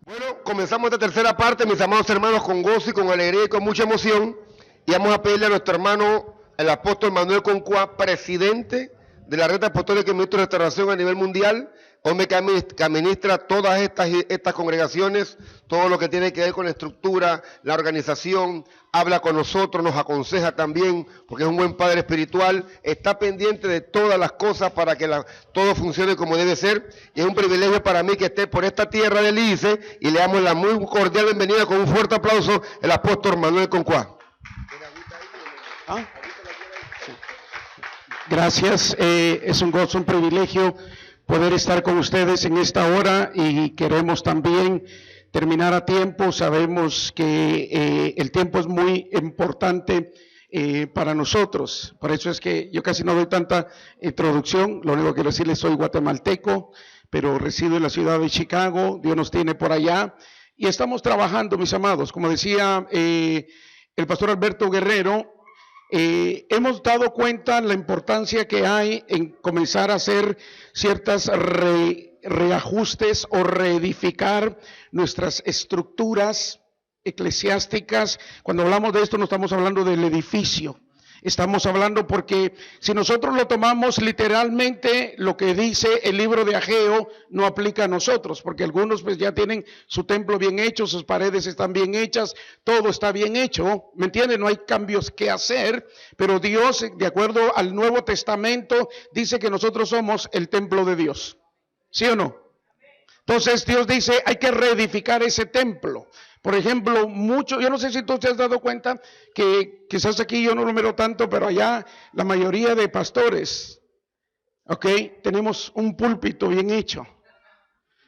Bueno, comenzamos esta tercera parte, mis amados hermanos, con gozo y con alegría y con mucha emoción. Y vamos a pedirle a nuestro hermano, el apóstol Manuel Concuá, presidente de la Red Apostólica y Ministro de Restauración a nivel mundial, hombre que administra todas estas congregaciones, todo lo que tiene que ver con la estructura, la organización, habla con nosotros, nos aconseja también, porque es un buen padre espiritual, está pendiente de todas las cosas para que todo funcione como debe ser. Y es un privilegio para mí que esté por esta tierra del ICE y le damos la muy cordial bienvenida con un fuerte aplauso el apóstol Manuel Concuá. Gracias, es un gozo, un privilegio poder estar con ustedes en esta hora y queremos también terminar a tiempo. Sabemos que el tiempo es muy importante para nosotros, por eso es que yo casi no doy tanta introducción. Lo único que quiero decirles, soy guatemalteco, pero resido en la ciudad de Chicago. Dios nos tiene por allá y estamos trabajando, mis amados. Como decía el pastor Alberto Guerrero, hemos dado cuenta la importancia que hay en comenzar a hacer ciertas reajustes o reedificar nuestras estructuras eclesiásticas. Cuando hablamos de esto no estamos hablando del edificio, estamos hablando porque si nosotros lo tomamos literalmente, lo que dice el libro de Ageo no aplica a nosotros, porque algunos pues ya tienen su templo bien hecho, sus paredes están bien hechas, todo está bien hecho, ¿me entienden? No hay cambios que hacer, pero Dios, de acuerdo al Nuevo Testamento, dice que nosotros somos el templo de Dios, ¿sí o no? Entonces Dios dice, hay que reedificar ese templo. Por ejemplo, yo no sé si tú te has dado cuenta que quizás aquí yo no lo miro tanto, pero allá la mayoría de pastores, tenemos un púlpito bien hecho.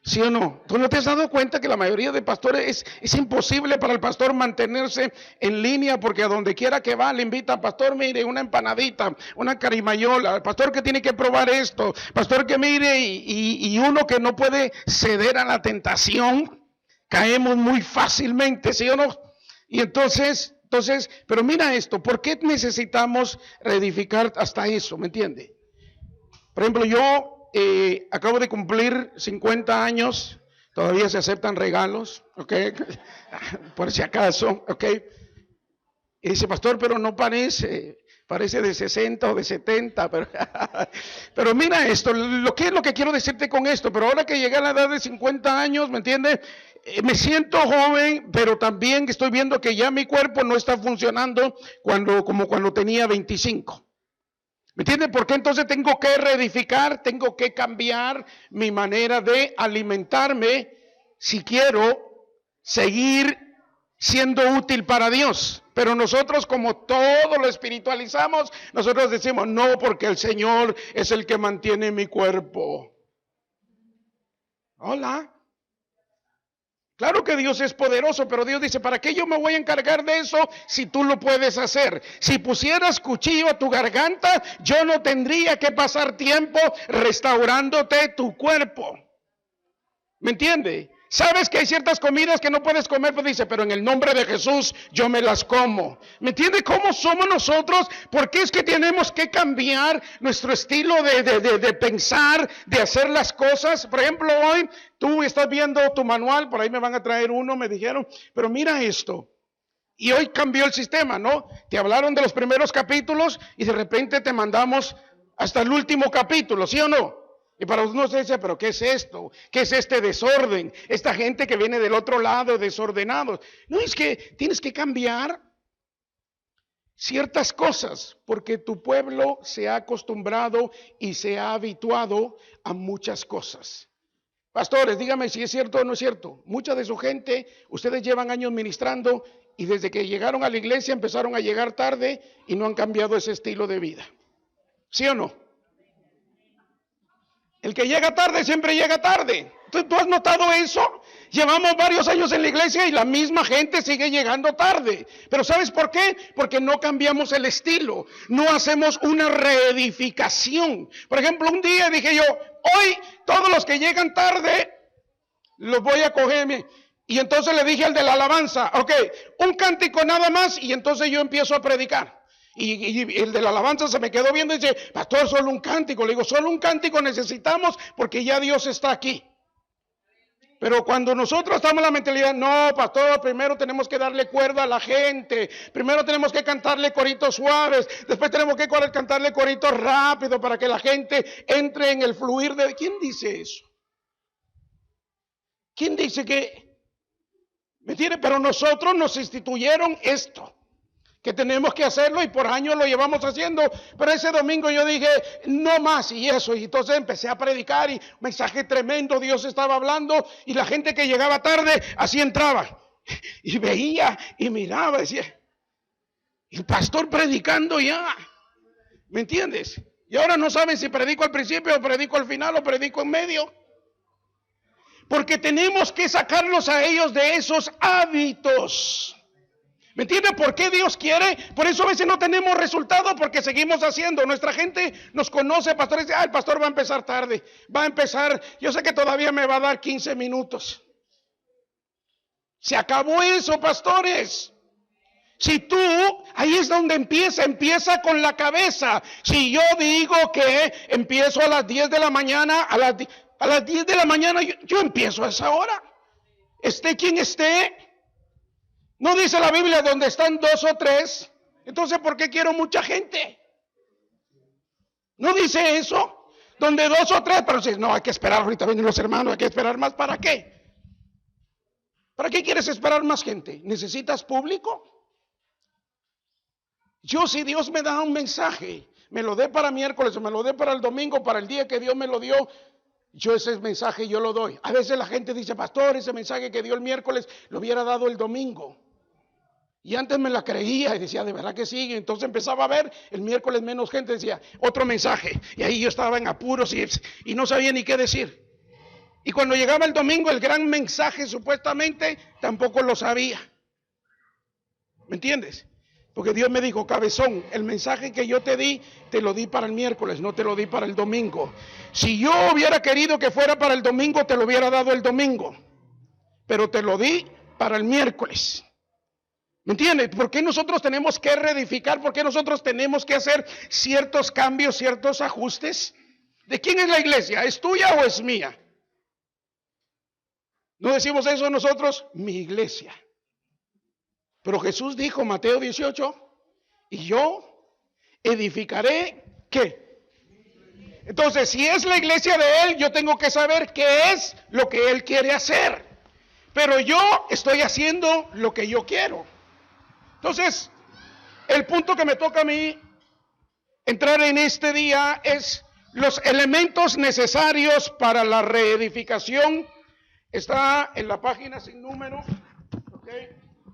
¿Sí o no? ¿Tú no te has dado cuenta que la mayoría de pastores es imposible para el pastor mantenerse en línea, porque a donde quiera que va le invitan, pastor, mire, una empanadita, una carimayola, pastor que tiene que probar esto, pastor que mire, y uno que no puede ceder a la tentación, caemos muy fácilmente, ¿sí o no? Y entonces, pero mira esto, ¿por qué necesitamos reedificar hasta eso? ¿Me entiende? Por ejemplo, yo acabo de cumplir 50 años, todavía se aceptan regalos, por si acaso, y dice, pastor, pero no parece de 60 o de 70, pero mira esto, ¿qué es lo que quiero decirte con esto? Pero ahora que llegué a la edad de 50 años, ¿me entiendes? Me siento joven, pero también estoy viendo que ya mi cuerpo no está funcionando como cuando tenía 25. ¿Me entienden? ¿Por qué entonces tengo que reedificar? Tengo que cambiar mi manera de alimentarme si quiero seguir siendo útil para Dios. Pero nosotros, como todo lo espiritualizamos, nosotros decimos, no, porque el Señor es el que mantiene mi cuerpo. Hola. Claro que Dios es poderoso, pero Dios dice, ¿para qué yo me voy a encargar de eso si tú lo puedes hacer? Si pusieras cuchillo a tu garganta, yo no tendría que pasar tiempo restaurándote tu cuerpo. ¿Me entiende? Sabes que hay ciertas comidas que no puedes comer, pues dice, pero en el nombre de Jesús yo me las como. ¿Me entiende cómo somos nosotros? ¿Por qué es que tenemos que cambiar nuestro estilo de pensar, de hacer las cosas? Por ejemplo, hoy tú estás viendo tu manual, por ahí me van a traer uno, me dijeron, pero mira esto. Y hoy cambió el sistema, ¿no? Te hablaron de los primeros capítulos y de repente te mandamos hasta el último capítulo, ¿sí o no? Y para unos se dice, pero ¿qué es esto? ¿Qué es este desorden? Esta gente que viene del otro lado, desordenados. No, es que tienes que cambiar ciertas cosas, porque tu pueblo se ha acostumbrado y se ha habituado a muchas cosas. Pastores, dígame si es cierto o no es cierto. Mucha de su gente, ustedes llevan años ministrando y desde que llegaron a la iglesia empezaron a llegar tarde y no han cambiado ese estilo de vida. ¿Sí o no? El que llega tarde siempre llega tarde. ¿Tú has notado eso? Llevamos varios años en la iglesia y la misma gente sigue llegando tarde. Pero ¿sabes por qué? Porque no cambiamos el estilo. No hacemos una reedificación. Por ejemplo, un día dije yo, hoy todos los que llegan tarde los voy a coger. Y entonces le dije al de la alabanza, un cántico nada más y entonces yo empiezo a predicar. Y el de la alabanza se me quedó viendo y dice, pastor, solo un cántico. Le digo, solo un cántico necesitamos porque ya Dios está aquí. Pero cuando nosotros estamos en la mentalidad, no, pastor, primero tenemos que darle cuerda a la gente, primero tenemos que cantarle coritos suaves, después tenemos que cantarle coritos rápido para que la gente entre en el fluir de... ¿Quién dice eso? ¿Quién dice que... ¿Me entiende? Pero nosotros nos instituyeron esto, que tenemos que hacerlo, y por años lo llevamos haciendo. Pero ese domingo yo dije, no más, y eso, y entonces empecé a predicar, y un mensaje tremendo, Dios estaba hablando, y la gente que llegaba tarde, así entraba, y veía, y miraba, decía, el pastor predicando ya, ¿me entiendes? Y ahora no saben si predico al principio, o predico al final, o predico en medio. Porque tenemos que sacarlos a ellos de esos hábitos. ¿Me entiende por qué Dios quiere? Por eso a veces no tenemos resultados, porque seguimos haciendo. Nuestra gente nos conoce, pastores, dice, el pastor va a empezar tarde, va a empezar, yo sé que todavía me va a dar 15 minutos. Se acabó eso, pastores. Si tú, ahí es donde empieza con la cabeza. Si yo digo que empiezo a las 10 de la mañana, a las 10 de la mañana yo empiezo a esa hora. Esté quien esté. No dice la Biblia donde están 2 o 3. Entonces, ¿por qué quiero mucha gente? No dice eso. Donde 2 o 3, pero si no, hay que esperar, ahorita vienen los hermanos, hay que esperar más. ¿Para qué? ¿Para qué quieres esperar más gente? ¿Necesitas público? Yo, si Dios me da un mensaje, me lo dé para miércoles o me lo dé para el domingo, para el día que Dios me lo dio, yo ese mensaje yo lo doy. A veces la gente dice, pastor, ese mensaje que dio el miércoles lo hubiera dado el domingo. Y antes me la creía y decía, de verdad que sí. Entonces empezaba a ver el miércoles menos gente, decía, otro mensaje. Y ahí yo estaba en apuros y no sabía ni qué decir. Y cuando llegaba el domingo, el gran mensaje supuestamente, tampoco lo sabía. ¿Me entiendes? Porque Dios me dijo, cabezón, el mensaje que yo te di, te lo di para el miércoles, no te lo di para el domingo. Si yo hubiera querido que fuera para el domingo, te lo hubiera dado el domingo. Pero te lo di para el miércoles. ¿Me entiendes? ¿Por qué nosotros tenemos que reedificar? ¿Por qué nosotros tenemos que hacer ciertos cambios, ciertos ajustes? ¿De quién es la iglesia? ¿Es tuya o es mía? ¿No decimos eso nosotros? Mi iglesia. Pero Jesús dijo, Mateo 18, y yo edificaré, ¿qué? Entonces, si es la iglesia de Él, yo tengo que saber qué es lo que Él quiere hacer. Pero yo estoy haciendo lo que yo quiero. Entonces, el punto que me toca a mí entrar en este día es los elementos necesarios para la reedificación. Está en la página sin número, ¿ok?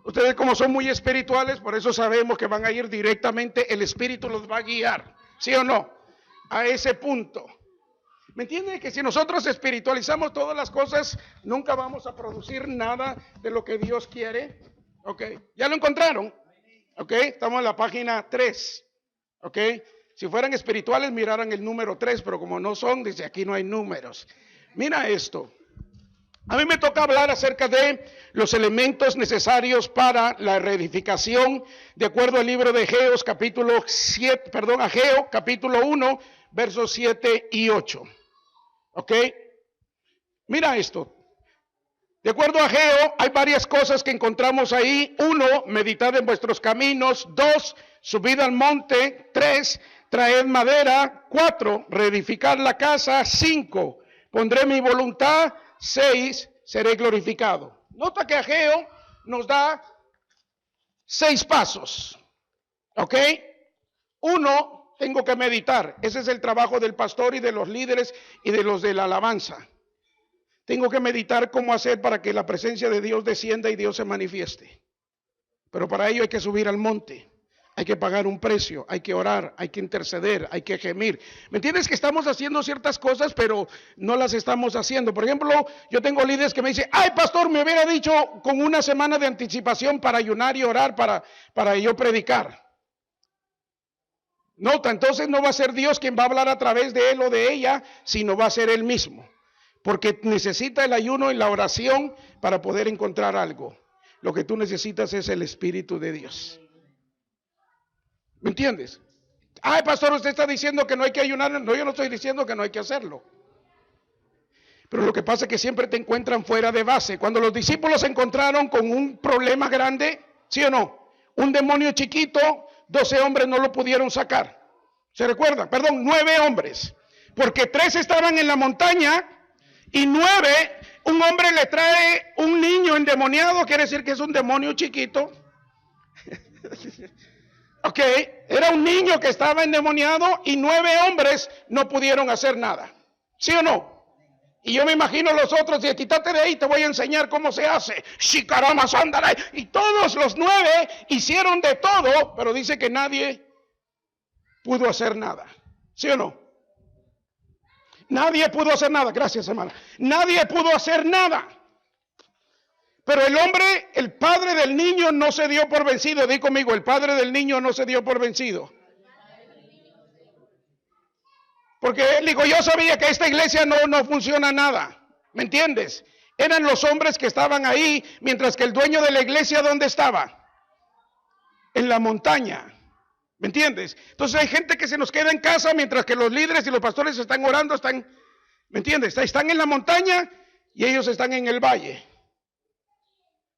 Ustedes como son muy espirituales, por eso sabemos que van a ir directamente, el Espíritu los va a guiar, ¿sí o no? A ese punto. ¿Me entienden? Que si nosotros espiritualizamos todas las cosas, nunca vamos a producir nada de lo que Dios quiere. ¿Ok? ¿Ya lo encontraron? ¿Ok? Estamos en la página 3. ¿Ok? Si fueran espirituales, miraran el número 3, pero como no son, dice aquí no hay números. Mira esto. A mí me toca hablar acerca de los elementos necesarios para la reedificación, de acuerdo al libro de Ageo, capítulo 1, versos 7 y 8. ¿Ok? Mira esto. De acuerdo a Ageo, hay varias cosas que encontramos ahí. 1, meditad en vuestros caminos. 2, subid al monte. 3, traed madera. 4, reedificar la casa. 5, pondré mi voluntad. 6, seré glorificado. Nota que Ageo nos da 6 pasos. ¿Ok? 1, tengo que meditar. Ese es el trabajo del pastor y de los líderes y de los de la alabanza. Tengo que meditar cómo hacer para que la presencia de Dios descienda y Dios se manifieste. Pero para ello hay que subir al monte. Hay que pagar un precio, hay que orar, hay que interceder, hay que gemir. ¿Me entiendes? Que estamos haciendo ciertas cosas, pero no las estamos haciendo. Por ejemplo, yo tengo líderes que me dicen, ay pastor, me hubiera dicho con una semana de anticipación para ayunar y orar para yo predicar. Nota, entonces no va a ser Dios quien va a hablar a través de él o de ella, sino va a ser él mismo. Porque necesita el ayuno y la oración para poder encontrar algo. Lo que tú necesitas es el Espíritu de Dios. ¿Me entiendes? Ay, pastor, usted está diciendo que no hay que ayunar. No, yo no estoy diciendo que no hay que hacerlo. Pero lo que pasa es que siempre te encuentran fuera de base. Cuando los discípulos se encontraron con un problema grande, ¿sí o no? Un demonio chiquito, 12 hombres no lo pudieron sacar. ¿Se recuerdan? Perdón, 9 hombres. Porque 3 estaban en la montaña y 9, un hombre le trae un niño endemoniado, quiere decir que es un demonio chiquito. Ok, era un niño que estaba endemoniado y 9 hombres no pudieron hacer nada. ¿Sí o no? Y yo me imagino los otros, y quítate de ahí, te voy a enseñar cómo se hace. Shikarama Sandara. Y todos los 9 hicieron de todo, pero dice que nadie pudo hacer nada. ¿Sí o no? Nadie pudo hacer nada. Gracias, hermana. Nadie pudo hacer nada. Pero el hombre, el padre del niño, no se dio por vencido. Di conmigo, el padre del niño no se dio por vencido. Porque él dijo, yo sabía que esta iglesia no funciona nada. ¿Me entiendes? Eran los hombres que estaban ahí, mientras que el dueño de la iglesia, ¿dónde estaba? En la montaña. ¿Me entiendes? Entonces hay gente que se nos queda en casa, mientras que los líderes y los pastores están orando, ¿me entiendes? Están en la montaña y ellos están en el valle.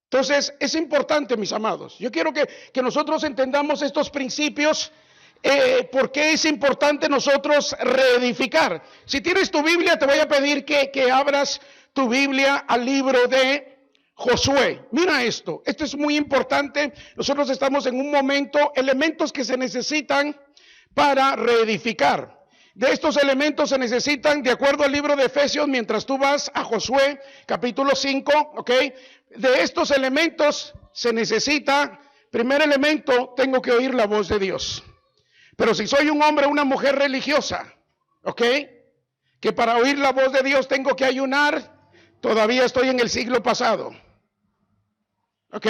Entonces es importante, mis amados. Yo quiero que nosotros entendamos estos principios. ¿Por qué es importante nosotros reedificar? Si tienes tu Biblia, te voy a pedir que abras tu Biblia al libro de Josué. Mira esto es muy importante. Nosotros estamos en un momento, elementos que se necesitan para reedificar. De estos elementos se necesitan, de acuerdo al libro de Efesios, mientras tú vas a Josué, capítulo 5, ¿ok? De estos elementos se necesita, primer elemento, tengo que oír la voz de Dios. Pero si soy un hombre o una mujer religiosa, ¿ok? Que para oír la voz de Dios tengo que ayunar, todavía estoy en el siglo pasado. ¿Ok?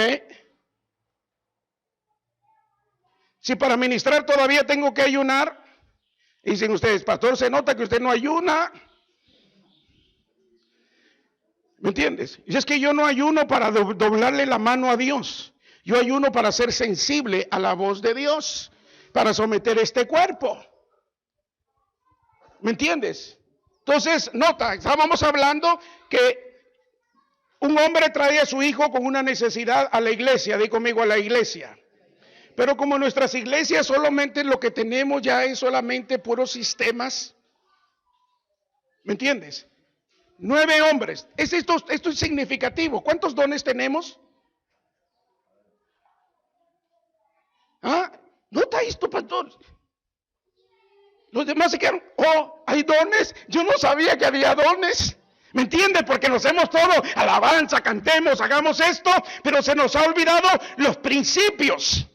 Si para ministrar todavía tengo que ayunar, dicen ustedes, pastor, se nota que usted no ayuna. ¿Me entiendes? Y es que yo no ayuno para doblarle la mano a Dios. Yo ayuno para ser sensible a la voz de Dios, para someter este cuerpo. ¿Me entiendes? Entonces, nota, estábamos hablando que un hombre trae a su hijo con una necesidad a la iglesia, di conmigo, a la iglesia. Pero como nuestras iglesias solamente lo que tenemos ya es solamente puros sistemas, ¿me entiendes? 9 hombres, esto es significativo. ¿Cuántos dones tenemos? ¿Ah? Nota esto, pastor. Los demás se quedaron, ¿hay dones? Yo no sabía que había dones. ¿Me entiende? Porque nos hemos todo, alabanza, cantemos, hagamos esto, pero se nos ha olvidado los principios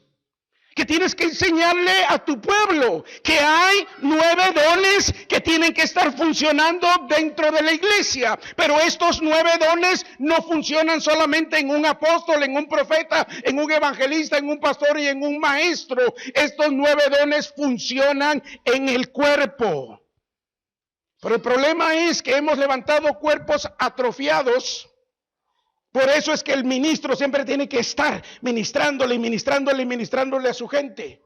que tienes que enseñarle a tu pueblo, que hay 9 dones que tienen que estar funcionando dentro de la iglesia, pero estos 9 dones no funcionan solamente en un apóstol, en un profeta, en un evangelista, en un pastor y en un maestro. Estos 9 dones funcionan en el cuerpo. Pero el problema es que hemos levantado cuerpos atrofiados. Por eso es que el ministro siempre tiene que estar ministrándole a su gente.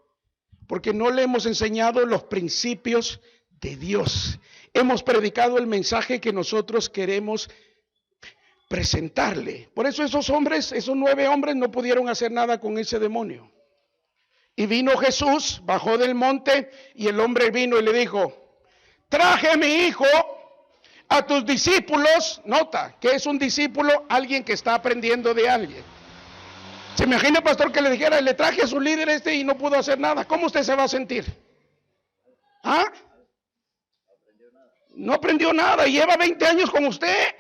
Porque no le hemos enseñado los principios de Dios. Hemos predicado el mensaje que nosotros queremos presentarle. Por eso esos 9 hombres no pudieron hacer nada con ese demonio. Y vino Jesús, bajó del monte y el hombre vino y le dijo, traje a mi hijo a tus discípulos. Nota, ¿qué es un discípulo? Alguien que está aprendiendo de alguien. Se imagina, pastor, que le dijera, le traje a su líder y no pudo hacer nada. ¿Cómo usted se va a sentir? ¿Ah? No aprendió nada y lleva 20 años con usted.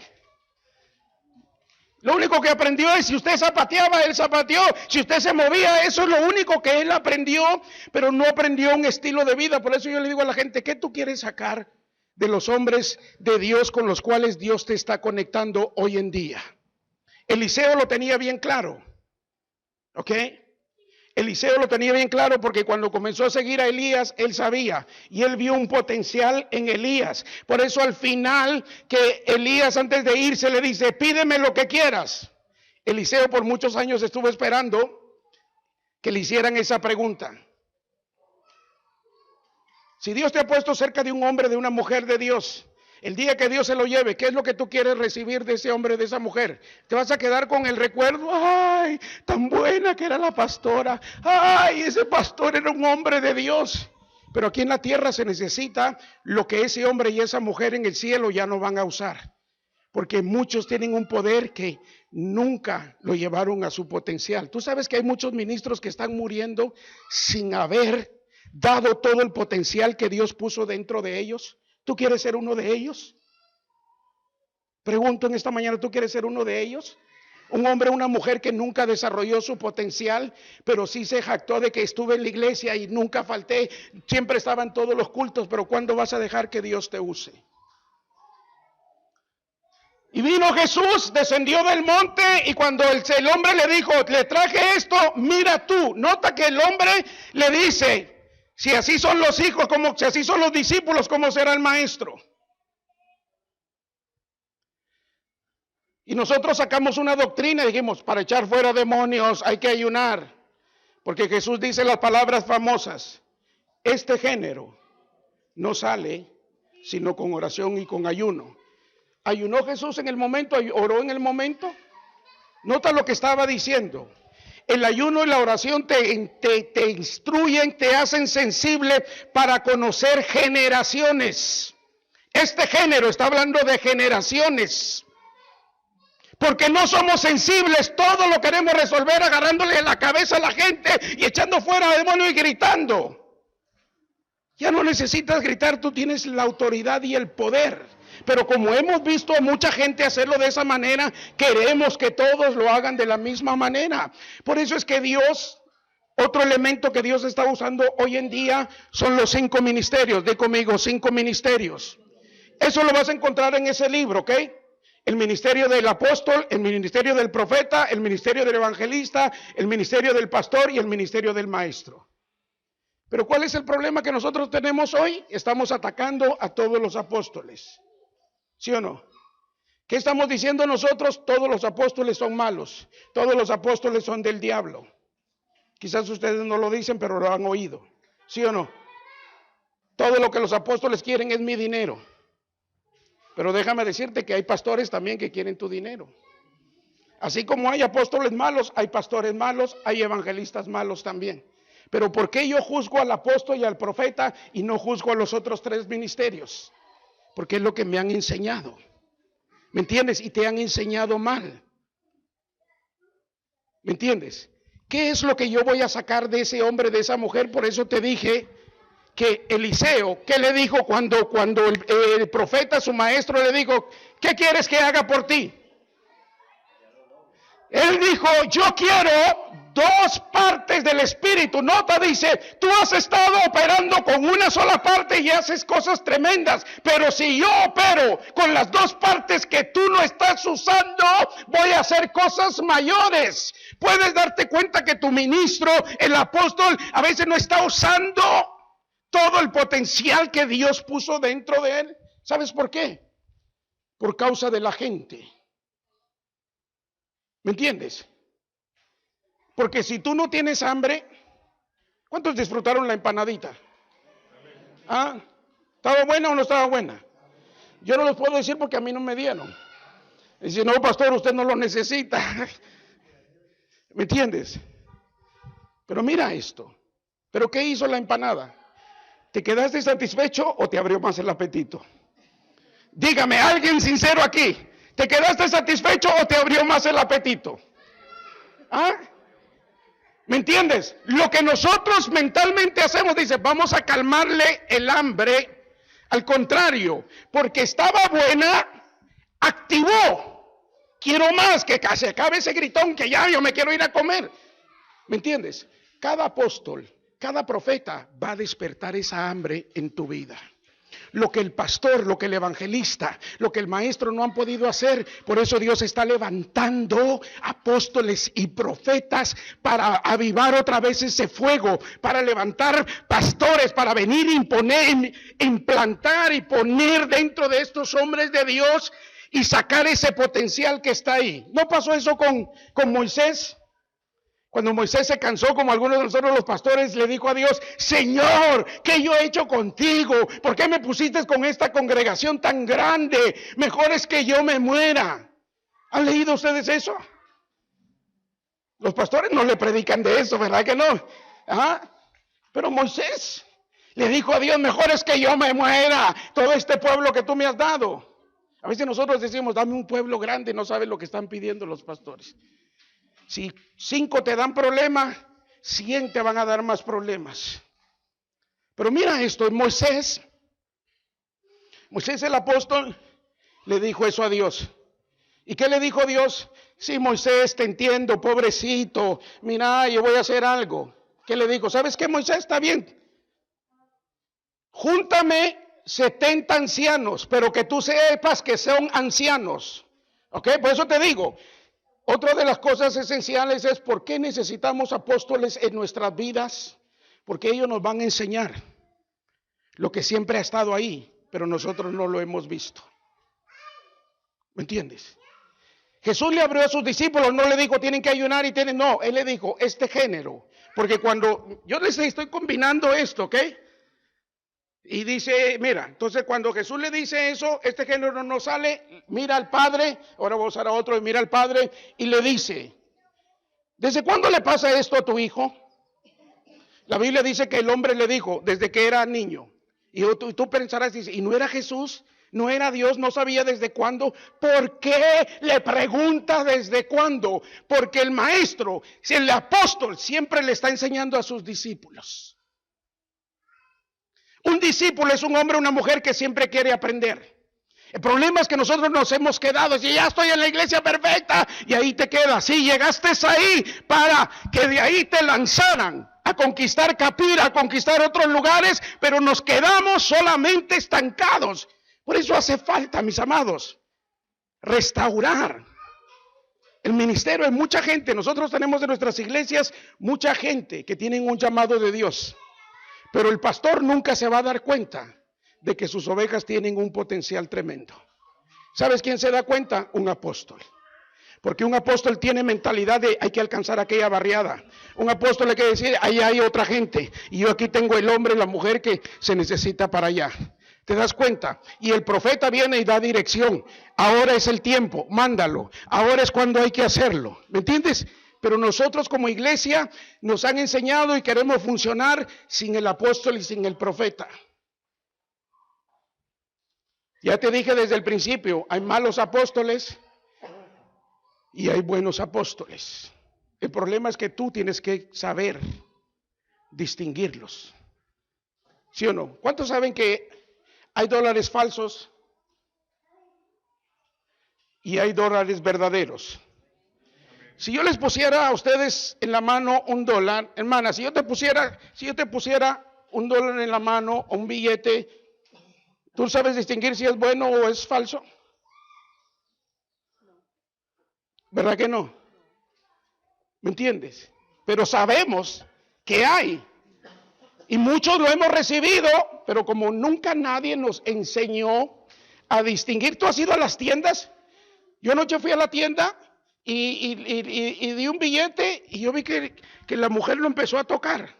Lo único que aprendió es si usted zapateaba, él zapateó. Si usted se movía, eso es lo único que él aprendió, pero no aprendió un estilo de vida. Por eso yo le digo a la gente, ¿qué tú quieres sacar de los hombres de Dios con los cuales Dios te está conectando hoy en día? Eliseo lo tenía bien claro, ¿ok? Eliseo lo tenía bien claro porque cuando comenzó a seguir a Elías, él sabía y él vio un potencial en Elías. Por eso al final que Elías antes de irse le dice, pídeme lo que quieras. Eliseo por muchos años estuvo esperando que le hicieran esa pregunta. Si Dios te ha puesto cerca de un hombre, de una mujer de Dios, El día que Dios se lo lleve, ¿qué es lo que tú quieres recibir de ese hombre, de esa mujer? ¿Te vas a quedar con el recuerdo? ¡Ay, tan buena que era la pastora! ¡Ay, ese pastor era un hombre de Dios! Pero aquí en la tierra se necesita lo que ese hombre y esa mujer en el cielo ya no van a usar. Porque muchos tienen un poder que nunca lo llevaron a su potencial. Tú sabes que hay muchos ministros que están muriendo sin haber dado todo el potencial que Dios puso dentro de ellos. ¿Tú quieres ser uno de ellos? Pregunto en esta mañana, ¿tú quieres ser uno de ellos? Un hombre o una mujer que nunca desarrolló su potencial, pero sí se jactó de que estuve en la iglesia y nunca falté, siempre estaba en todos los cultos, pero ¿cuándo vas a dejar que Dios te use? Y vino Jesús, descendió del monte y cuando el hombre le dijo, le traje esto, mira tú. Nota que el hombre le dice, si así son los hijos, si así son los discípulos, ¿cómo será el maestro? Y nosotros sacamos una doctrina y dijimos, para echar fuera demonios hay que ayunar. Porque Jesús dice las palabras famosas, este género no sale sino con oración y con ayuno. ¿Ayunó Jesús en el momento? ¿Oró en el momento? Nota lo que estaba diciendo. El ayuno y la oración te instruyen, te hacen sensible para conocer generaciones. Este género está hablando de generaciones. Porque no somos sensibles, todo lo queremos resolver agarrándole la cabeza a la gente y echando fuera a demonios y gritando. Ya no necesitas gritar, tú tienes la autoridad y el poder. Pero como hemos visto a mucha gente hacerlo de esa manera, queremos que todos lo hagan de la misma manera. Por eso es que Dios, otro elemento que Dios está usando hoy en día son los 5 ministerios. Di conmigo, 5 ministerios. Eso lo vas a encontrar en ese libro, ¿ok? El ministerio del apóstol, el ministerio del profeta, el ministerio del evangelista, el ministerio del pastor y el ministerio del maestro. Pero ¿cuál es el problema que nosotros tenemos hoy? Estamos atacando a todos los apóstoles. ¿Sí o no? ¿Qué estamos diciendo nosotros? Todos los apóstoles son malos. Todos los apóstoles son del diablo. Quizás ustedes no lo dicen, pero lo han oído. ¿Sí o no? Todo lo que los apóstoles quieren es mi dinero. Pero déjame decirte que hay pastores también que quieren tu dinero. Así como hay apóstoles malos, hay pastores malos, hay evangelistas malos también. Pero ¿por qué yo juzgo al apóstol y al profeta y no juzgo a los otros 3 ministerios? Porque es lo que me han enseñado. ¿Me entiendes? Y te han enseñado mal. ¿Me entiendes? ¿Qué es lo que yo voy a sacar de ese hombre, de esa mujer? Por eso te dije que Eliseo, ¿qué le dijo cuando el profeta, su maestro, le dijo, ¿qué quieres que haga por ti? Él dijo, yo quiero 2 partes del Espíritu. Nota, dice, tú has estado operando con una sola parte y haces cosas tremendas, pero si yo opero con las 2 partes que tú no estás usando, voy a hacer cosas mayores. Puedes darte cuenta que tu ministro, el apóstol, a veces no está usando todo el potencial que Dios puso dentro de él. ¿Sabes por qué? Por causa de la gente. ¿Me entiendes? Porque si tú no tienes hambre, ¿cuántos disfrutaron la empanadita? ¿Ah? ¿Estaba buena o no estaba buena? Yo no les puedo decir porque a mí no me dieron. Dice, no, pastor, usted no lo necesita. ¿Me entiendes? Pero mira esto. ¿Pero qué hizo la empanada? ¿Te quedaste satisfecho o te abrió más el apetito? Dígame, alguien sincero aquí. ¿Te quedaste satisfecho o te abrió más el apetito? ¿Ah? ¿Me entiendes? Lo que nosotros mentalmente hacemos, dice, vamos a calmarle el hambre. Al contrario, porque estaba buena, activó. Quiero más, que se acabe ese gritón, que ya yo me quiero ir a comer. ¿Me entiendes? Cada apóstol, cada profeta va a despertar esa hambre en tu vida. Lo que el pastor, lo que el evangelista, lo que el maestro no han podido hacer. Por eso Dios está levantando apóstoles y profetas para avivar otra vez ese fuego, para levantar pastores, para venir, imponer, implantar y poner dentro de estos hombres de Dios y sacar ese potencial que está ahí. ¿No pasó eso con Moisés? Cuando Moisés se cansó, como algunos de nosotros los pastores, le dijo a Dios: Señor, ¿qué yo he hecho contigo? ¿Por qué me pusiste con esta congregación tan grande? Mejor es que yo me muera. ¿Han leído ustedes eso? Los pastores no le predican de eso, ¿verdad que no? Ajá. Pero Moisés le dijo a Dios: mejor es que yo me muera, todo este pueblo que tú me has dado. A veces nosotros decimos: dame un pueblo grande, no sabes lo que están pidiendo los pastores. Si 5 te dan problemas, 100 te van a dar más problemas. Pero mira esto, Moisés el apóstol le dijo eso a Dios. ¿Y qué le dijo Dios? Sí, Moisés, te entiendo, pobrecito, mira, yo voy a hacer algo. ¿Qué le dijo? ¿Sabes qué, Moisés? Está bien. Júntame 70 ancianos, pero que tú sepas que son ancianos. ¿Ok? Por eso te digo, otra de las cosas esenciales es por qué necesitamos apóstoles en nuestras vidas. Porque ellos nos van a enseñar lo que siempre ha estado ahí, pero nosotros no lo hemos visto. ¿Me entiendes? Jesús le abrió a sus discípulos, no le dijo tienen que ayunar y tienen, no, él le dijo este género. Porque cuando yo les estoy combinando esto, ¿ok? Y dice, mira, entonces cuando Jesús le dice eso, este género no sale, mira al Padre, ahora voy a usar a otro, y mira al Padre y le dice: ¿desde cuándo le pasa esto a tu hijo? La Biblia dice que el hombre le dijo, desde que era niño. Y tú pensarás, dice, ¿y no era Jesús? ¿No era Dios? ¿No sabía desde cuándo? ¿Por qué le pregunta desde cuándo? Porque el maestro, el apóstol, siempre le está enseñando a sus discípulos. Un discípulo es un hombre o una mujer que siempre quiere aprender. El problema es que nosotros nos hemos quedado, y ya estoy en la iglesia perfecta, y ahí te quedas. Sí, llegaste ahí para que de ahí te lanzaran a conquistar Capira, a conquistar otros lugares, pero nos quedamos solamente estancados. Por eso hace falta, mis amados, restaurar el ministerio. Hay mucha gente, nosotros tenemos en nuestras iglesias mucha gente que tienen un llamado de Dios, pero el pastor nunca se va a dar cuenta de que sus ovejas tienen un potencial tremendo. ¿Sabes quién se da cuenta? Un apóstol. Porque un apóstol tiene mentalidad de hay que alcanzar aquella barriada. Un apóstol le quiere decir, ahí hay otra gente, y yo aquí tengo el hombre y la mujer que se necesita para allá. ¿Te das cuenta? Y el profeta viene y da dirección. Ahora es el tiempo, mándalo. Ahora es cuando hay que hacerlo. ¿Me entiendes? Pero nosotros como iglesia nos han enseñado y queremos funcionar sin el apóstol y sin el profeta. Ya te dije desde el principio, hay malos apóstoles y hay buenos apóstoles. El problema es que tú tienes que saber distinguirlos. ¿Sí o no? ¿Cuántos saben que hay dólares falsos y hay dólares verdaderos? Si yo les pusiera a ustedes en la mano $1, hermana, si yo te pusiera $1 en la mano o un billete, ¿tú sabes distinguir si es bueno o es falso? ¿Verdad que no? ¿Me entiendes? Pero sabemos que hay. Y muchos lo hemos recibido, pero como nunca nadie nos enseñó a distinguir. ¿Tú has ido a las tiendas? Yo anoche fui a la tienda y di un billete y yo vi que la mujer lo empezó a tocar.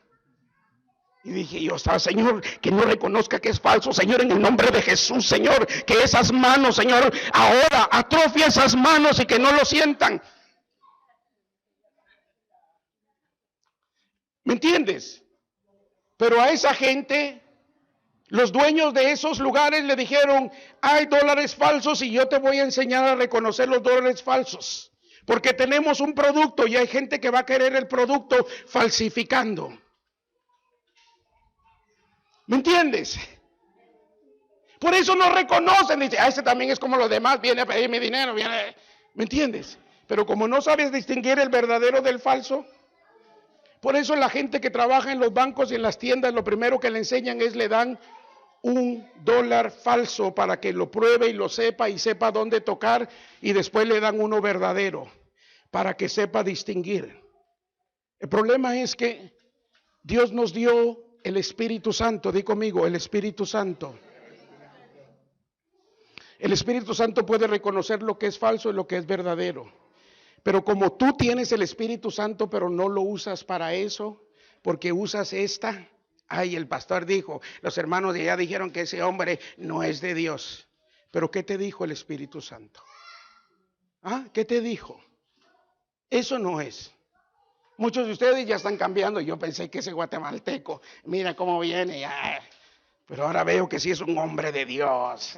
Y dije yo, Señor, que no reconozca que es falso, Señor, en el nombre de Jesús, Señor, que esas manos, Señor, ahora atrofia esas manos y que no lo sientan. ¿Me entiendes? Pero a esa gente, los dueños de esos lugares le dijeron, hay dólares falsos y yo te voy a enseñar a reconocer los dólares falsos. Porque tenemos un producto y hay gente que va a querer el producto falsificando. ¿Me entiendes? Por eso no reconocen, dice, ese también es como los demás, viene a pedirme dinero, viene. ¿Me entiendes? Pero como no sabes distinguir el verdadero del falso, por eso la gente que trabaja en los bancos y en las tiendas, lo primero que le enseñan es le dan $1 falso para que lo pruebe y lo sepa y sepa dónde tocar, y después le dan uno verdadero para que sepa distinguir. El problema es que Dios nos dio el Espíritu Santo. Di conmigo, el Espíritu Santo. El Espíritu Santo puede reconocer lo que es falso y lo que es verdadero. Pero como tú tienes el Espíritu Santo, pero no lo usas para eso, porque usas esta. Ay, el pastor dijo, los hermanos de allá dijeron que ese hombre no es de Dios. Pero ¿qué te dijo el Espíritu Santo? ¿Ah? ¿Qué te dijo? Eso no es. Muchos de ustedes ya están cambiando. Yo pensé que ese guatemalteco, mira cómo viene. Pero ahora veo que sí es un hombre de Dios.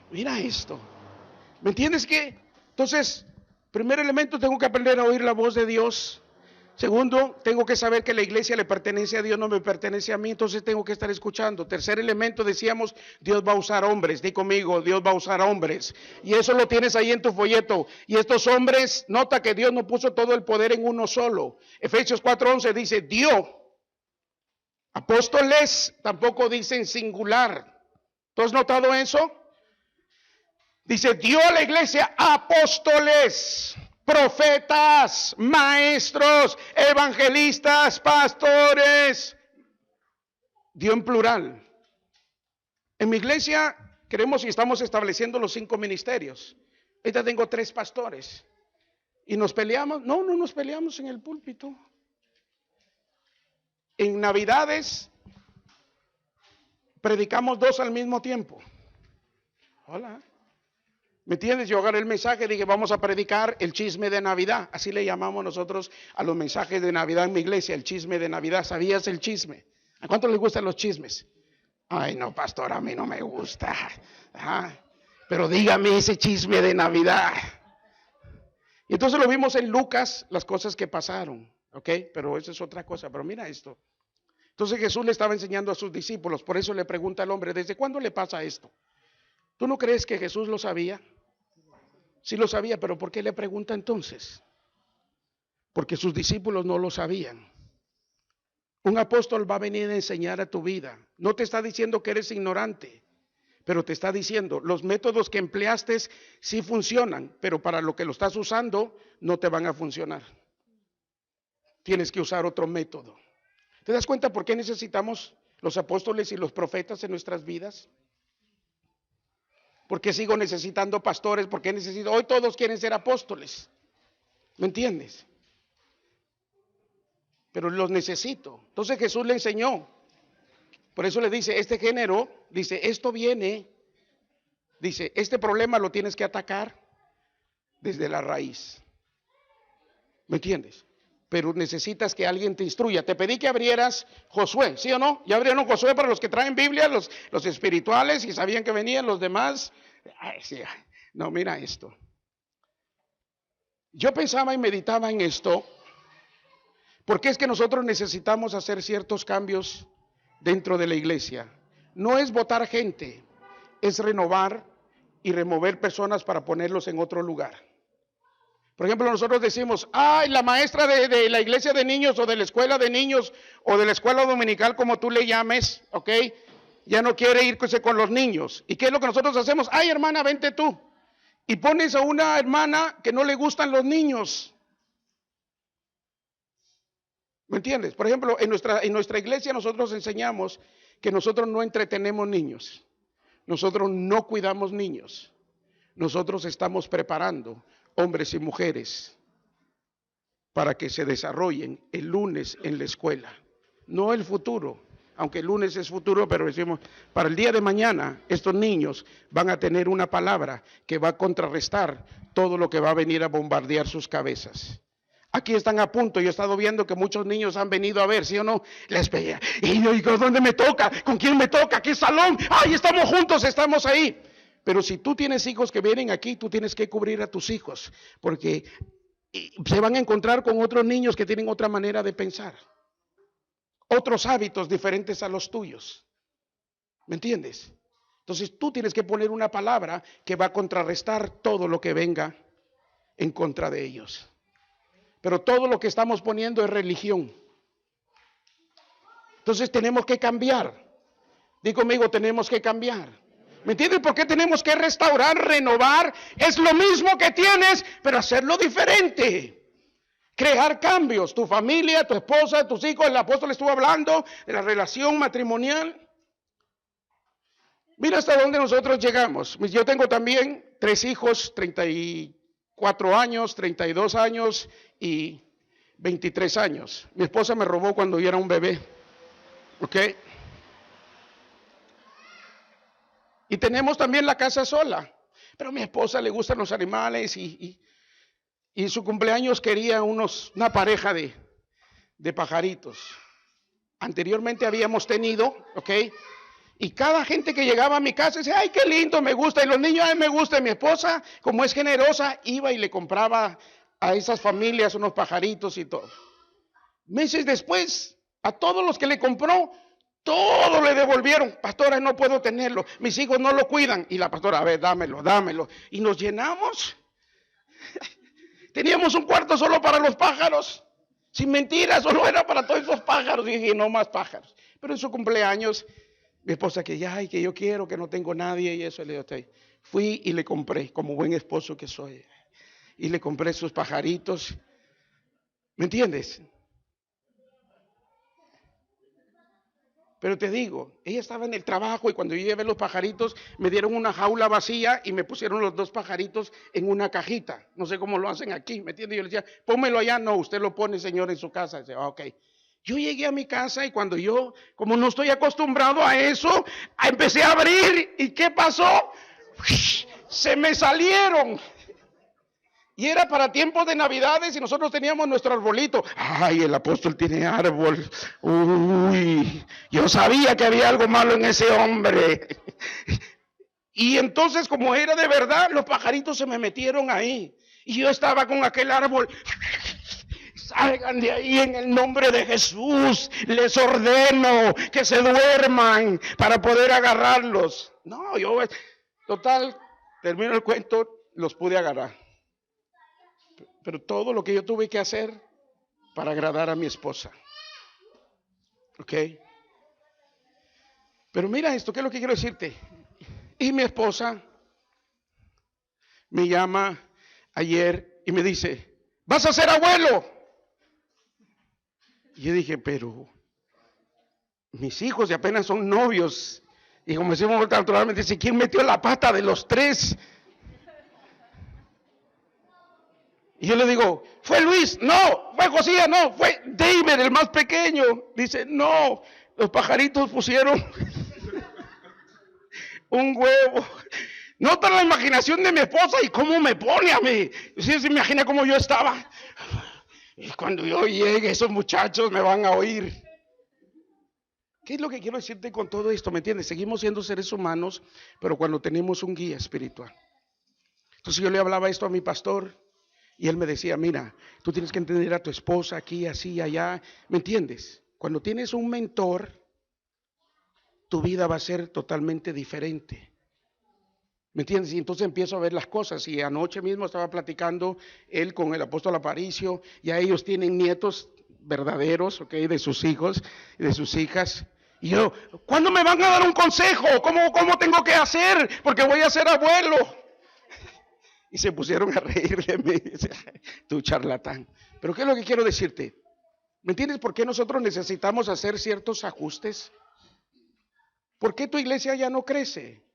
Mira esto. ¿Me entiendes qué? Entonces, primer elemento, tengo que aprender a oír la voz de Dios. Segundo, tengo que saber que la iglesia le pertenece a Dios, no me pertenece a mí, entonces tengo que estar escuchando. Tercer elemento, decíamos, Dios va a usar hombres. Di conmigo, Dios va a usar hombres. Y eso lo tienes ahí en tu folleto. Y estos hombres, nota que Dios no puso todo el poder en uno solo. Efesios 4:11 dice, dio. Apóstoles tampoco dicen singular. ¿Tú has notado eso? Dice, dio a la iglesia apóstoles, profetas, maestros, evangelistas, pastores. Dio en plural. En mi iglesia queremos y estamos estableciendo los 5 ministerios. Ahorita tengo 3 pastores. ¿Y nos peleamos? No nos peleamos en el púlpito. En Navidades predicamos 2 al mismo tiempo. Hola. ¿Me entiendes? Yo agarré el mensaje y dije, vamos a predicar el chisme de Navidad. Así le llamamos nosotros a los mensajes de Navidad en mi iglesia, el chisme de Navidad. ¿Sabías el chisme? ¿A cuánto les gustan los chismes? Ay, no, pastor, a mí no me gusta. Pero dígame ese chisme de Navidad. Y entonces lo vimos en Lucas, las cosas que pasaron. ¿Ok? Pero eso es otra cosa. Pero mira esto. Entonces Jesús le estaba enseñando a sus discípulos. Por eso le pregunta al hombre, ¿desde cuándo le pasa esto? ¿Tú no crees que Jesús lo sabía? Sí lo sabía, pero ¿por qué le pregunta entonces? Porque sus discípulos no lo sabían. Un apóstol va a venir a enseñar a tu vida. No te está diciendo que eres ignorante, pero te está diciendo, los métodos que empleaste sí funcionan, pero para lo que lo estás usando no te van a funcionar. Tienes que usar otro método. ¿Te das cuenta por qué necesitamos los apóstoles y los profetas en nuestras vidas? ¿Por qué sigo necesitando pastores? ¿Por qué necesito? Hoy todos quieren ser apóstoles. ¿Me entiendes? Pero los necesito. Entonces Jesús le enseñó. Por eso le dice, este género, dice, esto viene, dice, este problema lo tienes que atacar desde la raíz. ¿Me entiendes? Pero necesitas que alguien te instruya. Te pedí que abrieras Josué, ¿sí o no? Ya abrieron Josué para los que traen Biblia, los espirituales, y sabían que venían los demás. Ay, sí. No, mira esto. Yo pensaba y meditaba en esto, porque es que nosotros necesitamos hacer ciertos cambios dentro de la iglesia. No es votar gente, es renovar y remover personas para ponerlos en otro lugar. Por ejemplo, nosotros decimos, ay, la maestra de la iglesia de niños o de la escuela de niños o de la escuela dominical, como tú le llames, ¿ok? Ya no quiere irse con los niños. ¿Y qué es lo que nosotros hacemos? Ay, hermana, vente tú. Y pones a una hermana que no le gustan los niños. ¿Me entiendes? Por ejemplo, en nuestra iglesia nosotros enseñamos que nosotros no entretenemos niños. Nosotros no cuidamos niños. Nosotros estamos preparando hombres y mujeres para que se desarrollen el lunes en la escuela. No el futuro, aunque el lunes es futuro, pero decimos, para el día de mañana estos niños van a tener una palabra que va a contrarrestar todo lo que va a venir a bombardear sus cabezas. Aquí están a punto, yo he estado viendo que muchos niños han venido a ver, ¿sí o no? Les pedía, y yo digo, ¿dónde me toca? ¿Con quién me toca? ¿Qué salón? ¡Ay, estamos juntos, estamos ahí! Pero si tú tienes hijos que vienen aquí, tú tienes que cubrir a tus hijos, porque se van a encontrar con otros niños que tienen otra manera de pensar, otros hábitos diferentes a los tuyos. ¿Me entiendes? Entonces tú tienes que poner una palabra que va a contrarrestar todo lo que venga en contra de ellos. Pero todo lo que estamos poniendo es religión. Entonces tenemos que cambiar. Di conmigo, tenemos que cambiar. ¿Me entiendes por qué tenemos que restaurar, renovar? Es lo mismo que tienes, pero hacerlo diferente. Crear cambios. Tu familia, tu esposa, tus hijos. El apóstol estuvo hablando de la relación matrimonial. Mira hasta dónde nosotros llegamos. Yo tengo también 3 hijos, 30 y 4 años, 32 años y 23 años. Mi esposa me robó cuando yo era un bebé. ¿Ok? Y tenemos también la casa sola. Pero a mi esposa le gustan los animales y en su cumpleaños quería una pareja de pajaritos. Anteriormente habíamos tenido, ¿ok? Y cada gente que llegaba a mi casa decía, ay, qué lindo, me gusta. Y los niños, ay, me gusta. Y mi esposa, como es generosa, iba y le compraba a esas familias unos pajaritos y todo. Meses después, a todos los que le compró, todo le devolvieron. Pastora, no puedo tenerlo. Mis hijos no lo cuidan. Y la pastora, a ver, dámelo. Y nos llenamos. Teníamos un cuarto solo para los pájaros. Sin mentiras, solo era para todos esos pájaros. Y dije, no más pájaros. Pero en su cumpleaños, mi esposa que ya, que yo quiero, que no tengo nadie y eso. Le dije, fui y le compré, como buen esposo que soy. Y le compré sus pajaritos. ¿Me entiendes? Pero te digo, ella estaba en el trabajo y cuando yo llevé los pajaritos, me dieron una jaula vacía y me pusieron los 2 pajaritos en una cajita. No sé cómo lo hacen aquí, ¿me entiendes? Yo le decía, pónmelo allá. No, usted lo pone, señor, en su casa. Dice, ok. Yo llegué a mi casa y cuando yo, como no estoy acostumbrado a eso, empecé a abrir. ¿Y qué pasó? Se me salieron. Y era para tiempos de Navidades y nosotros teníamos nuestro arbolito. Ay, el apóstol tiene árbol. Uy, yo sabía que había algo malo en ese hombre. Y entonces, como era de verdad, los pajaritos se me metieron ahí. Y yo estaba con aquel árbol. Salgan de ahí en el nombre de Jesús. Les ordeno que se duerman para poder agarrarlos. No, total, termino el cuento, los pude agarrar. Pero todo lo que yo tuve que hacer para agradar a mi esposa. ¿Ok? Pero mira esto, ¿qué es lo que quiero decirte? Y mi esposa me llama ayer y me dice, ¿vas a ser abuelo? Y yo dije, pero mis hijos ya apenas son novios. Y como decimos naturalmente, dice, ¿quién metió la pata de los 3? Y yo le digo, ¿fue Luis? No. ¿Fue Josías? No. ¿Fue David, el más pequeño? Dice, no. Los pajaritos pusieron un huevo. Nota la imaginación de mi esposa y cómo me pone a mí. ¿Sí se imagina cómo yo estaba? Y cuando yo llegue, esos muchachos me van a oír. ¿Qué es lo que quiero decirte con todo esto? ¿Me entiendes? Seguimos siendo seres humanos, pero cuando tenemos un guía espiritual. Entonces yo le hablaba esto a mi pastor. Y él me decía, mira, tú tienes que entender a tu esposa aquí, así, allá. ¿Me entiendes? Cuando tienes un mentor, tu vida va a ser totalmente diferente. ¿Me entiendes? Y entonces empiezo a ver las cosas. Y anoche mismo estaba platicando él con el apóstol Aparicio. Ya ellos tienen nietos verdaderos, ¿ok? De sus hijos y de sus hijas. Y yo, ¿cuándo me van a dar un consejo? ¿Cómo tengo que hacer? Porque voy a ser abuelo. Y se pusieron a reír de mí. Tu charlatán. Pero ¿qué es lo que quiero decirte? ¿Me entiendes por qué nosotros necesitamos hacer ciertos ajustes? ¿Por qué tu iglesia ya no crece?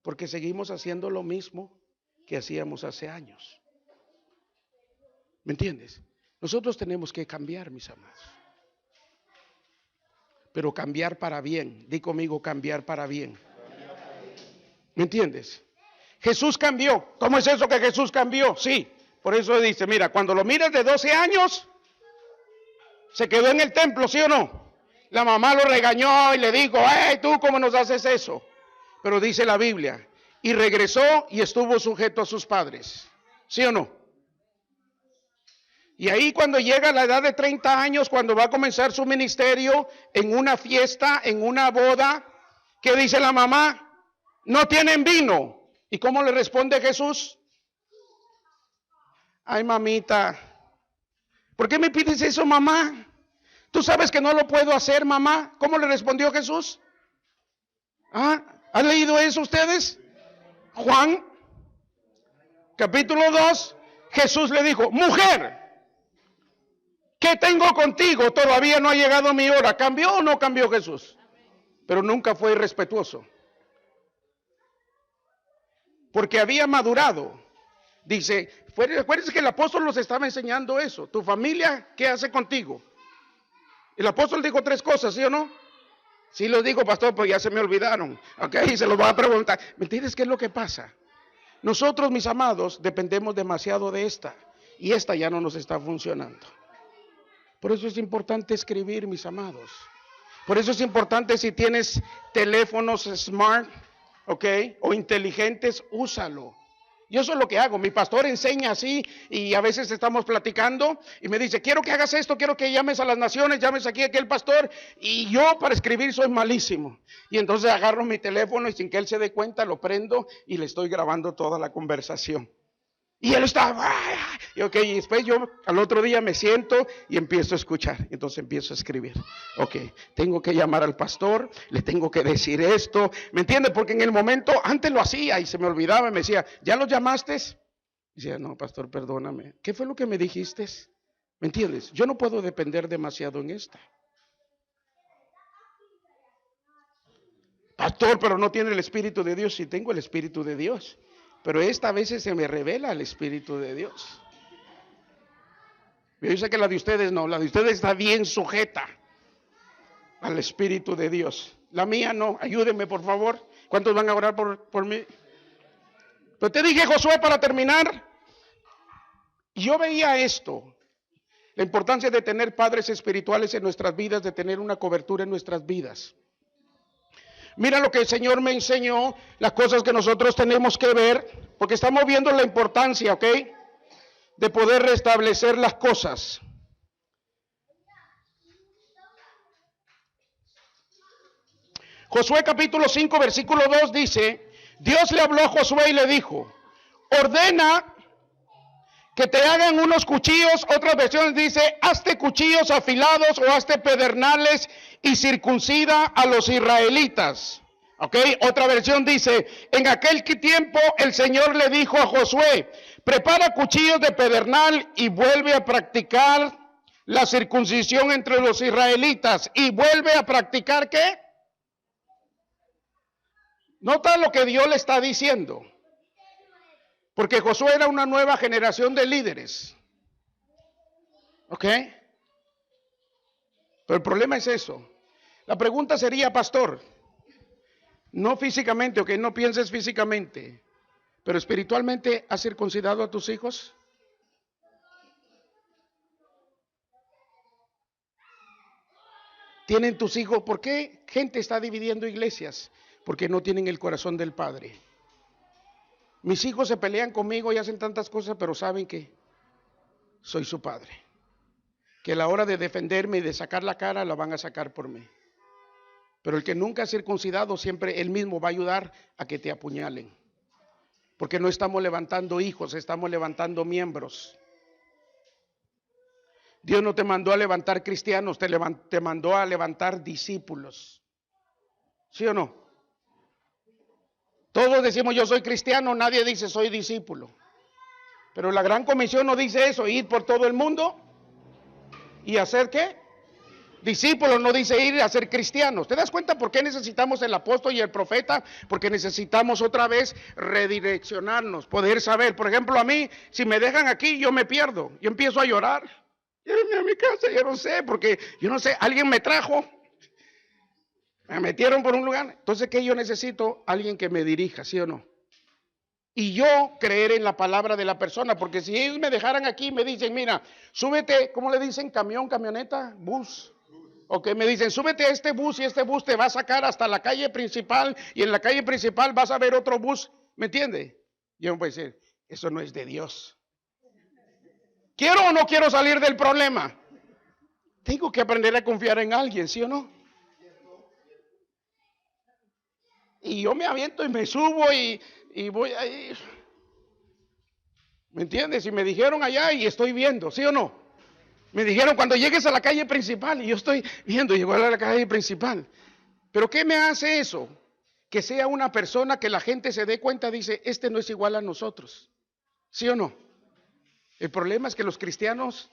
Porque seguimos haciendo lo mismo que hacíamos hace años. ¿Me entiendes? Nosotros tenemos que cambiar, mis amados. Pero cambiar para bien. Di conmigo, cambiar para bien. ¿Me entiendes? Jesús cambió. ¿Cómo es eso que Jesús cambió? Sí, por eso dice, mira, cuando lo miras de 12 años, se quedó en el templo, ¿sí o no? La mamá lo regañó y le dijo, hey, tú, ¿cómo nos haces eso? Pero dice la Biblia, y regresó y estuvo sujeto a sus padres, ¿sí o no? Y ahí cuando llega a la edad de 30 años, cuando va a comenzar su ministerio, en una fiesta, en una boda, ¿qué dice la mamá? No tienen vino. ¿Y cómo le responde Jesús? Ay, mamita, ¿por qué me pides eso, mamá? ¿Tú sabes que no lo puedo hacer, mamá? ¿Cómo le respondió Jesús? ¿Ah? ¿Han leído eso ustedes? Juan, capítulo 2, Jesús le dijo, mujer, ¿qué tengo contigo? Todavía no ha llegado mi hora. ¿Cambió o no cambió Jesús? Pero nunca fue irrespetuoso. Porque había madurado. Dice, acuérdense que el apóstol nos estaba enseñando eso. Tu familia, ¿qué hace contigo? El apóstol dijo 3 cosas, ¿sí o no? Sí lo digo, pastor, pues ya se me olvidaron. Ok, se los voy a preguntar. ¿Me entiendes qué es lo que pasa? Nosotros, mis amados, dependemos demasiado de esta. Y esta ya no nos está funcionando. Por eso es importante escribir, mis amados. Por eso es importante, si tienes teléfonos smart, ok, o inteligentes, úsalo. Yo eso es lo que hago. Mi pastor enseña así y a veces estamos platicando y me dice, quiero que hagas esto, quiero que llames a las naciones, llames aquí a aquel pastor. Y yo para escribir soy malísimo. Y entonces agarro mi teléfono y sin que él se dé cuenta lo prendo y le estoy grabando toda la conversación. Y él está, y ok, y después yo al otro día me siento y empiezo a escuchar. Entonces empiezo a escribir. Ok, tengo que llamar al pastor, le tengo que decir esto. ¿Me entiende? Porque en el momento, antes lo hacía y se me olvidaba y me decía, ¿ya lo llamaste? Y decía, no, pastor, perdóname. ¿Qué fue lo que me dijiste? ¿Me entiendes? Yo no puedo depender demasiado en esta. Pastor, pero no tiene el Espíritu de Dios. Sí, tengo el Espíritu de Dios. Pero esta a veces se me revela el Espíritu de Dios. Yo sé que la de ustedes no, la de ustedes está bien sujeta al Espíritu de Dios. La mía no, ayúdenme por favor. ¿Cuántos van a orar por mí? Pero te dije, Josué, para terminar, yo veía esto, la importancia de tener padres espirituales en nuestras vidas, de tener una cobertura en nuestras vidas. Mira lo que el Señor me enseñó, las cosas que nosotros tenemos que ver, porque estamos viendo la importancia, ¿ok?, de poder restablecer las cosas. Josué capítulo 5, versículo 2 dice, Dios le habló a Josué y le dijo, ordena que te hagan unos cuchillos. Otras versiones dice, hazte cuchillos afilados o hazte pedernales y circuncida a los israelitas. Ok, otra versión dice, en aquel tiempo el Señor le dijo a Josué, prepara cuchillos de pedernal y vuelve a practicar la circuncisión entre los israelitas. ¿Y vuelve a practicar qué? Nota lo que Dios le está diciendo. Porque Josué era una nueva generación de líderes. ¿Ok? Pero el problema es eso. La pregunta sería, pastor, no físicamente, ok, no pienses físicamente, pero espiritualmente, ¿has circuncidado a tus hijos? ¿Tienen tus hijos? ¿Por qué gente está dividiendo iglesias? Porque no tienen el corazón del Padre. Mis hijos se pelean conmigo y hacen tantas cosas, pero saben que soy su padre. Que a la hora de defenderme y de sacar la cara, la van a sacar por mí. Pero el que nunca ha circuncidado, siempre él mismo va a ayudar a que te apuñalen. Porque no estamos levantando hijos, estamos levantando miembros. Dios no te mandó a levantar cristianos, te mandó a levantar discípulos. ¿Sí o no? Todos decimos yo soy cristiano, nadie dice soy discípulo. Pero la gran comisión no dice eso, ir por todo el mundo y hacer ¿qué? Discípulos, no dice ir a ser cristianos. ¿Te das cuenta por qué necesitamos el apóstol y el profeta? Porque necesitamos otra vez redireccionarnos, poder saber. Por ejemplo, a mí, si me dejan aquí, yo me pierdo. Yo empiezo a llorar. Llévenme a mi casa, yo no sé, porque yo no sé, alguien me trajo. Me metieron por un lugar. Entonces, ¿qué yo necesito? Alguien que me dirija, ¿sí o no? Y yo creer en la palabra de la persona, porque si ellos me dejaran aquí y me dicen, mira, súbete, ¿cómo le dicen? Camión, camioneta, bus. Ok, me dicen, súbete a este bus y este bus te va a sacar hasta la calle principal y en la calle principal vas a ver otro bus, ¿me entiende? Yo me voy a decir, eso no es de Dios. ¿Quiero o no quiero salir del problema? Tengo que aprender a confiar en alguien, ¿sí o no? Y yo me aviento y me subo y voy ahí. ¿Me entiendes? Y me dijeron allá y estoy viendo, ¿sí o no? Me dijeron cuando llegues a la calle principal y yo estoy viendo, llegó a la calle principal. ¿Pero qué me hace eso? Que sea una persona que la gente se dé cuenta, dice, este no es igual a nosotros. ¿Sí o no? El problema es que los cristianos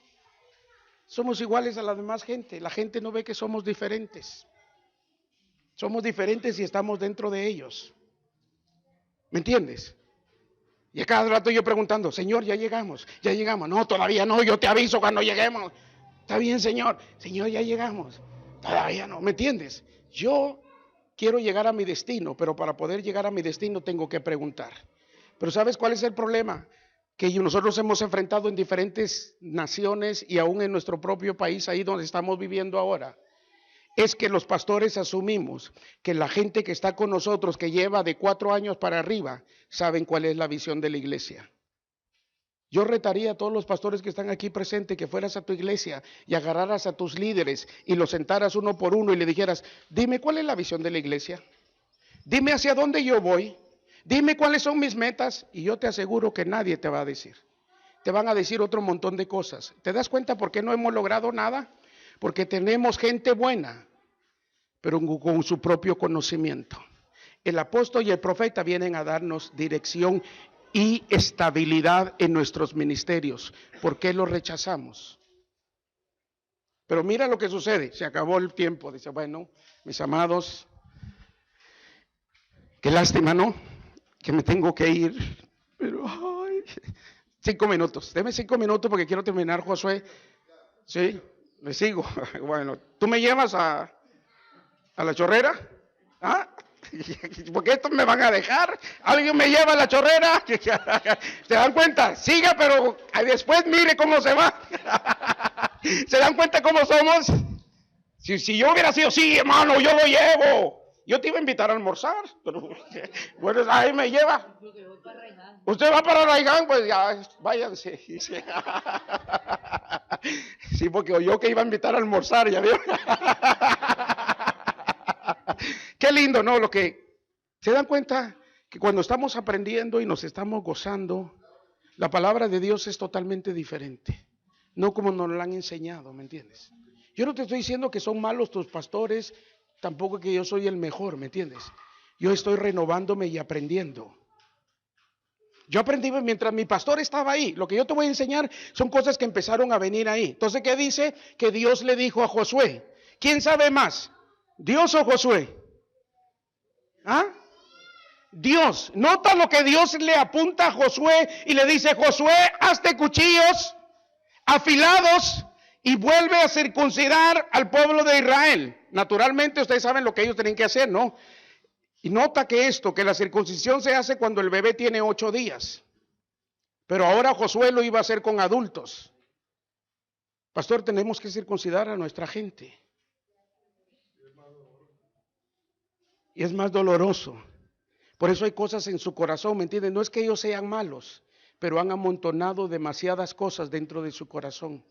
somos iguales a la demás gente. La gente no ve que somos diferentes. Somos diferentes y estamos dentro de ellos. ¿Me entiendes? Y a cada rato yo preguntando, Señor, ya llegamos. No, todavía no, yo te aviso cuando lleguemos. Está bien, Señor, ya llegamos. Todavía no, ¿me entiendes? Yo quiero llegar a mi destino, pero para poder llegar a mi destino tengo que preguntar. Pero ¿sabes cuál es el problema? Que nosotros hemos enfrentado en diferentes naciones y aún en nuestro propio país, ahí donde estamos viviendo ahora. Es que los pastores asumimos que la gente que está con nosotros, que lleva de 4 años para arriba, saben cuál es la visión de la iglesia. Yo retaría a todos los pastores que están aquí presentes que fueras a tu iglesia y agarraras a tus líderes y los sentaras uno por uno y le dijeras, dime cuál es la visión de la iglesia, dime hacia dónde yo voy, dime cuáles son mis metas, y yo te aseguro que nadie te va a decir. Te van a decir otro montón de cosas. ¿Te das cuenta por qué no hemos logrado nada? Porque tenemos gente buena, pero con su propio conocimiento. El apóstol y el profeta vienen a darnos dirección y estabilidad en nuestros ministerios. ¿Por qué los rechazamos? Pero mira lo que sucede. Se acabó el tiempo. Dice, bueno, mis amados, qué lástima, ¿no? Que me tengo que ir. Pero, ay, 5 minutos. Deme 5 minutos porque quiero terminar, Josué. Sí, le sigo. Bueno, ¿tú me llevas a la chorrera? ¿Ah? Porque estos me van a dejar. ¿Alguien me lleva a la chorrera? ¿Se dan cuenta? Siga, pero después mire cómo se va. ¿Se dan cuenta cómo somos? Si yo hubiera sido, sí, hermano, yo lo llevo. Yo te iba a invitar a almorzar, pero bueno, ahí me lleva. ¿Usted va para Raigán? Pues ya, váyanse. Sí, porque yo que iba a invitar a almorzar, ya vio. Qué lindo, ¿no? Lo que se dan cuenta que cuando estamos aprendiendo y nos estamos gozando, la palabra de Dios es totalmente diferente. No como nos la han enseñado, ¿me entiendes? Yo no te estoy diciendo que son malos tus pastores, tampoco que yo soy el mejor, ¿me entiendes? Yo estoy renovándome y aprendiendo. Yo aprendí mientras mi pastor estaba ahí. Lo que yo te voy a enseñar son cosas que empezaron a venir ahí. Entonces, ¿qué dice? Que Dios le dijo a Josué, ¿quién sabe más? ¿Dios o Josué? ¿Ah? Dios. Nota lo que Dios le apunta a Josué y le dice, Josué, hazte cuchillos afilados y vuelve a circuncidar al pueblo de Israel. Naturalmente ustedes saben lo que ellos tienen que hacer, ¿no? Y nota que la circuncisión se hace cuando el bebé tiene 8 días. Pero ahora Josué lo iba a hacer con adultos. Pastor, tenemos que circuncidar a nuestra gente. Y es más doloroso. Por eso hay cosas en su corazón, ¿me entienden? No es que ellos sean malos, pero han amontonado demasiadas cosas dentro de su corazón.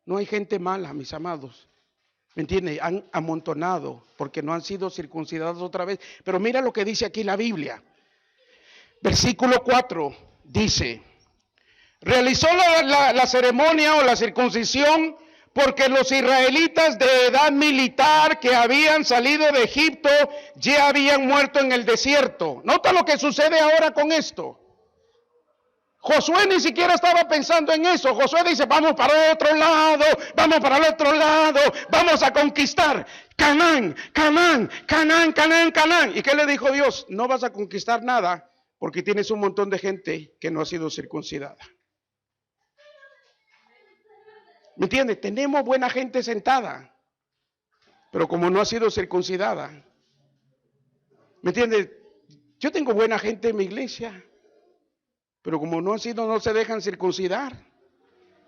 No hay gente mala, mis amados. ¿Me entienden? Han amontonado porque no han sido circuncidados otra vez. Pero mira lo que dice aquí la Biblia. Versículo 4 dice, realizó la ceremonia o la circuncisión porque los israelitas de edad militar que habían salido de Egipto ya habían muerto en el desierto. Nota lo que sucede ahora con esto. Josué ni siquiera estaba pensando en eso. Josué dice, vamos para el otro lado, vamos a conquistar Canaán. ¿Y qué le dijo Dios? No vas a conquistar nada porque tienes un montón de gente que no ha sido circuncidada. ¿Me entiendes? Tenemos buena gente sentada, pero como no ha sido circuncidada. ¿Me entiendes? Yo tengo buena gente en mi iglesia, pero como no se dejan circuncidar,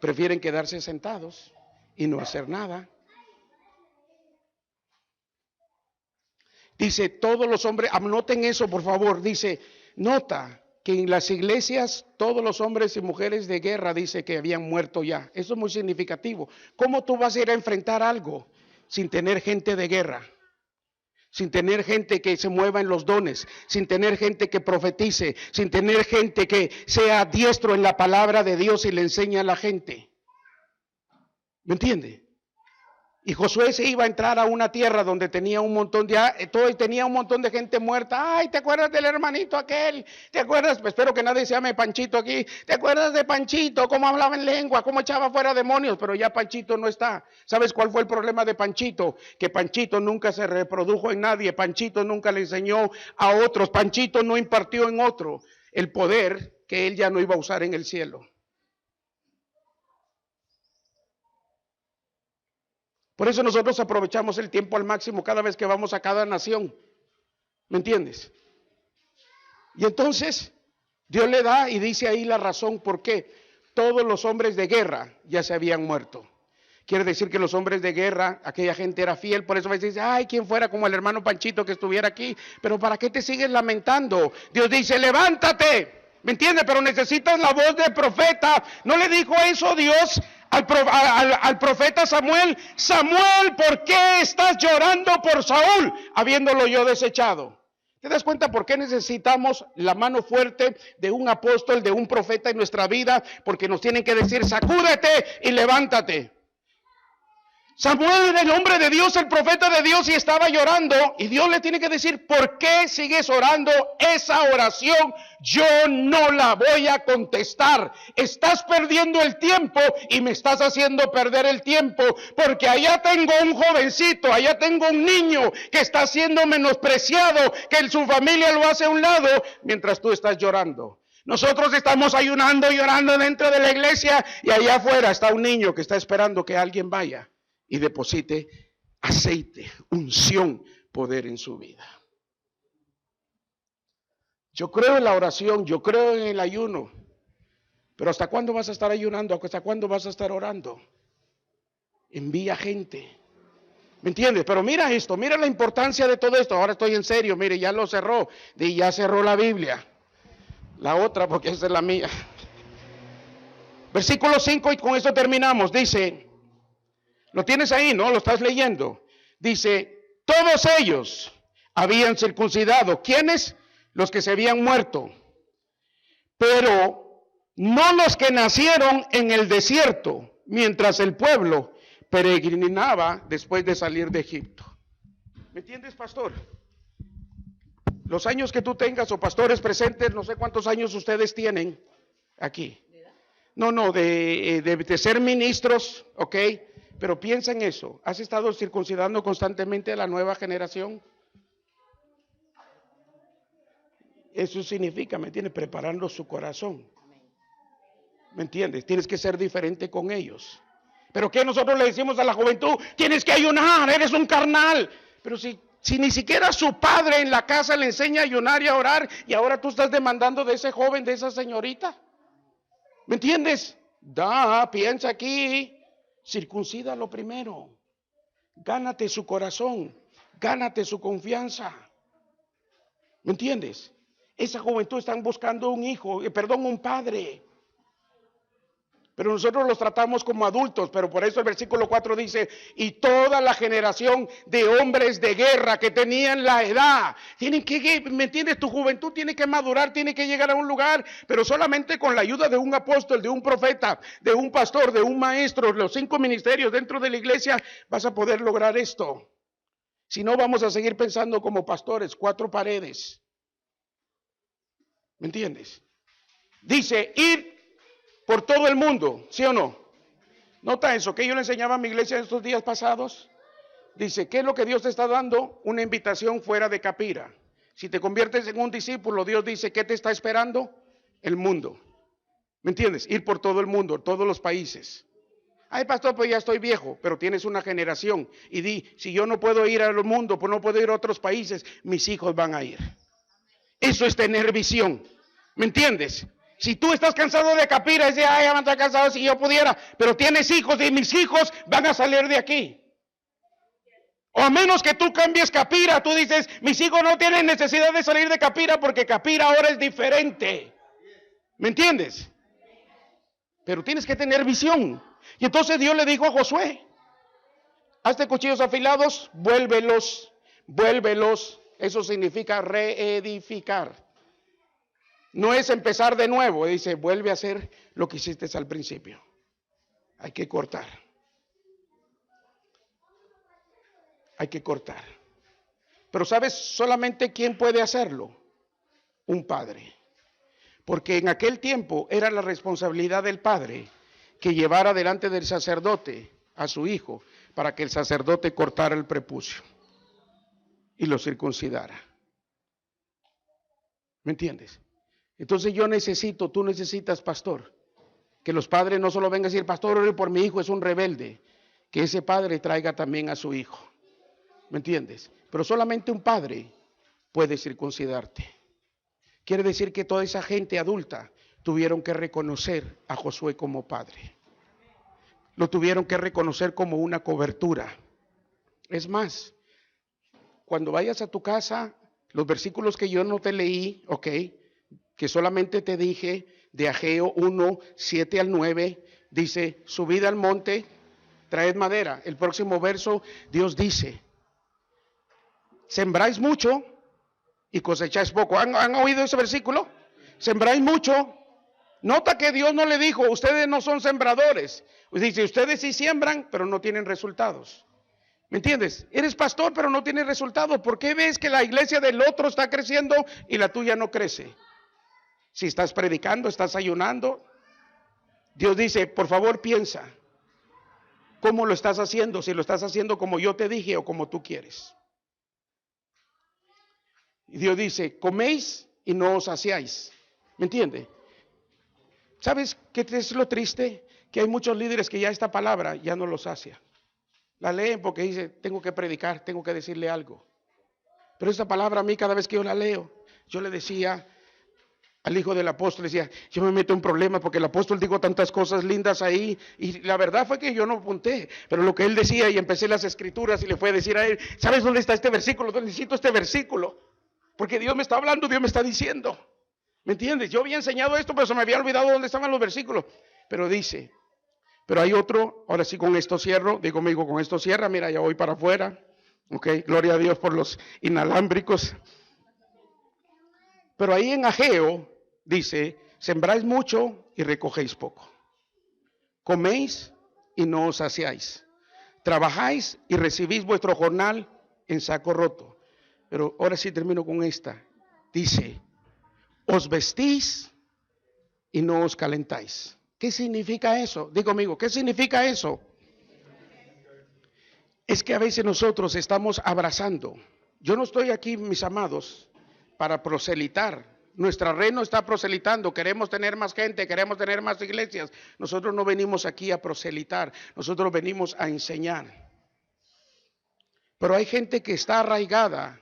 prefieren quedarse sentados y no hacer nada. Dice, todos los hombres, anoten eso por favor, dice, nota que en las iglesias todos los hombres y mujeres de guerra dice que habían muerto ya. Eso es muy significativo. ¿Cómo tú vas a ir a enfrentar algo sin tener gente de guerra? Sin tener gente que se mueva en los dones, sin tener gente que profetice, sin tener gente que sea diestro en la palabra de Dios y le enseñe a la gente. ¿Me entiende? Y Josué se iba a entrar a una tierra donde tenía un montón de gente muerta. Ay, ¿te acuerdas del hermanito aquel? ¿Te acuerdas? Pues espero que nadie se llame Panchito aquí. ¿Te acuerdas de Panchito? ¿Cómo hablaba en lengua? ¿Cómo echaba fuera demonios? Pero ya Panchito no está. ¿Sabes cuál fue el problema de Panchito? Que Panchito nunca se reprodujo en nadie. Panchito nunca le enseñó a otros. Panchito no impartió en otro. el poder que él ya no iba a usar en el cielo. Por eso nosotros aprovechamos el tiempo al máximo cada vez que vamos a cada nación. ¿Me entiendes? Y entonces Dios le da y dice ahí la razón por qué todos los hombres de guerra ya se habían muerto. Quiere decir que los hombres de guerra, aquella gente era fiel, por eso a veces dice, ay, quien fuera como el hermano Panchito que estuviera aquí, pero ¿para qué te sigues lamentando? Dios dice, levántate, ¿me entiendes? Pero necesitas la voz del profeta. ¿No le dijo eso Dios al profeta Samuel? Samuel, ¿por qué estás llorando por Saúl, habiéndolo yo desechado? ¿Te das cuenta por qué necesitamos la mano fuerte de un apóstol, de un profeta en nuestra vida? Porque nos tienen que decir, sacúdete y levántate. Samuel era el hombre de Dios, el profeta de Dios, y estaba llorando, y Dios le tiene que decir, ¿por qué sigues orando esa oración? Yo no la voy a contestar. Estás perdiendo el tiempo y me estás haciendo perder el tiempo, porque allá tengo un jovencito, allá tengo un niño que está siendo menospreciado, que en su familia lo hace a un lado, mientras tú estás llorando. Nosotros estamos ayunando, llorando dentro de la iglesia, y allá afuera está un niño que está esperando que alguien vaya y deposite aceite, unción, poder en su vida. Yo creo en la oración, yo creo en el ayuno, pero ¿hasta cuándo vas a estar ayunando? ¿Hasta cuándo vas a estar orando? Envía gente. ¿Me entiendes? Pero mira esto, mira la importancia de todo esto. Ahora estoy en serio, mire, ya lo cerró, ya cerró la Biblia. La otra, porque esa es la mía. Versículo 5, y con esto terminamos, dice... ¿Lo tienes ahí, no? ¿Lo estás leyendo? Dice, todos ellos habían circuncidado. ¿Quiénes? Los que se habían muerto. Pero no los que nacieron en el desierto, mientras el pueblo peregrinaba después de salir de Egipto. ¿Me entiendes, pastor? Los años que tú tengas, o pastores presentes, no sé cuántos años ustedes tienen aquí. No, de ser ministros, ¿ok? Pero piensa en eso. ¿Has estado circuncidando constantemente a la nueva generación? Eso significa, ¿me entiendes? Preparando su corazón. ¿Me entiendes? Tienes que ser diferente con ellos. ¿Pero qué nosotros le decimos a la juventud? Tienes que ayunar, eres un carnal. Pero si ni siquiera su padre en la casa le enseña a ayunar y a orar, y ahora tú estás demandando de ese joven, de esa señorita. ¿Me entiendes? Piensa aquí. Circuncídalo primero, gánate su corazón, gánate su confianza. ¿Me entiendes? Esa juventud están buscando un padre. Pero nosotros los tratamos como adultos, pero por eso el versículo 4 dice, y toda la generación de hombres de guerra que tenían la edad, tienen que, ¿me entiendes? Tu juventud tiene que madurar, tiene que llegar a un lugar, pero solamente con la ayuda de un apóstol, de un profeta, de un pastor, de un maestro, los 5 ministerios dentro de la iglesia, vas a poder lograr esto. Si no, vamos a seguir pensando como pastores, 4 paredes. ¿Me entiendes? Dice, ir por todo el mundo, ¿sí o no? Nota eso, que yo le enseñaba a mi iglesia en estos días pasados. Dice, ¿qué es lo que Dios te está dando? Una invitación fuera de Capira. Si te conviertes en un discípulo, Dios dice, ¿qué te está esperando? El mundo. ¿Me entiendes? Ir por todo el mundo, todos los países. Ay, pastor, pues ya estoy viejo, pero tienes una generación. Y di, si yo no puedo ir al mundo, pues no puedo ir a otros países, mis hijos van a ir. Eso es tener visión. ¿Me entiendes? Si tú estás cansado de Capira, dices, ay, ya van a estar cansados si yo pudiera, pero tienes hijos y mis hijos van a salir de aquí. O a menos que tú cambies Capira, tú dices, mis hijos no tienen necesidad de salir de Capira porque Capira ahora es diferente. ¿Me entiendes? Pero tienes que tener visión. Y entonces Dios le dijo a Josué, hazte cuchillos afilados, vuélvelos. Eso significa reedificar. No es empezar de nuevo, dice, vuelve a hacer lo que hiciste al principio. Hay que cortar. Hay que cortar. Pero ¿sabes solamente quién puede hacerlo? Un padre. Porque en aquel tiempo era la responsabilidad del padre que llevara delante del sacerdote a su hijo para que el sacerdote cortara el prepucio y lo circuncidara. ¿Me entiendes? Entonces tú necesitas, pastor, que los padres no solo vengan a decir, pastor, ore por mi hijo, es un rebelde, que ese padre traiga también a su hijo. ¿Me entiendes? Pero solamente un padre puede circuncidarte. Quiere decir que toda esa gente adulta tuvieron que reconocer a Josué como padre. Lo tuvieron que reconocer como una cobertura. Es más, cuando vayas a tu casa, los versículos que yo no te leí, ok, que solamente te dije, de Ageo 1, 7 al 9, dice, subid al monte, traed madera. El próximo verso, Dios dice, sembráis mucho y cosecháis poco. ¿Han oído ese versículo? Sembráis mucho. Nota que Dios no le dijo, ustedes no son sembradores. Dice, ustedes sí siembran, pero no tienen resultados. ¿Me entiendes? Eres pastor, pero no tienes resultados. ¿Por qué ves que la iglesia del otro está creciendo y la tuya no crece? Si estás predicando, estás ayunando. Dios dice, por favor piensa, ¿cómo lo estás haciendo? Si lo estás haciendo como yo te dije o como tú quieres. Y Dios dice, coméis y no os saciáis. ¿Me entiende? ¿Sabes qué es lo triste? Que hay muchos líderes que ya esta palabra ya no los sacia. La leen porque dice, tengo que predicar, tengo que decirle algo. Pero esta palabra a mí cada vez que yo la leo, yo le decía al hijo del apóstol, decía, yo me meto en problemas porque el apóstol dijo tantas cosas lindas ahí. Y la verdad fue que yo no apunté, pero lo que él decía y empecé las escrituras y le fue a decir a él, ¿sabes dónde está este versículo? ¿Dónde necesito este versículo? Porque Dios me está hablando, Dios me está diciendo. ¿Me entiendes? Yo había enseñado esto, pero se me había olvidado dónde estaban los versículos. Pero dice, pero hay otro, ahora sí con esto cierro, digo conmigo, con esto cierra, mira, ya voy para afuera. Ok, gloria a Dios por los inalámbricos. Pero ahí en Ageo dice, sembráis mucho y recogéis poco. Coméis y no os saciáis. Trabajáis y recibís vuestro jornal en saco roto. Pero ahora sí termino con esta. Dice, os vestís y no os calentáis. ¿Qué significa eso? Digo conmigo, ¿qué significa eso? Es que a veces nosotros estamos abrazando. Yo no estoy aquí, mis amados, para proselitar. Nuestra red no está proselitando. Queremos tener más gente, queremos tener más iglesias. Nosotros no venimos aquí a proselitar. Nosotros venimos a enseñar. Pero hay gente que está arraigada.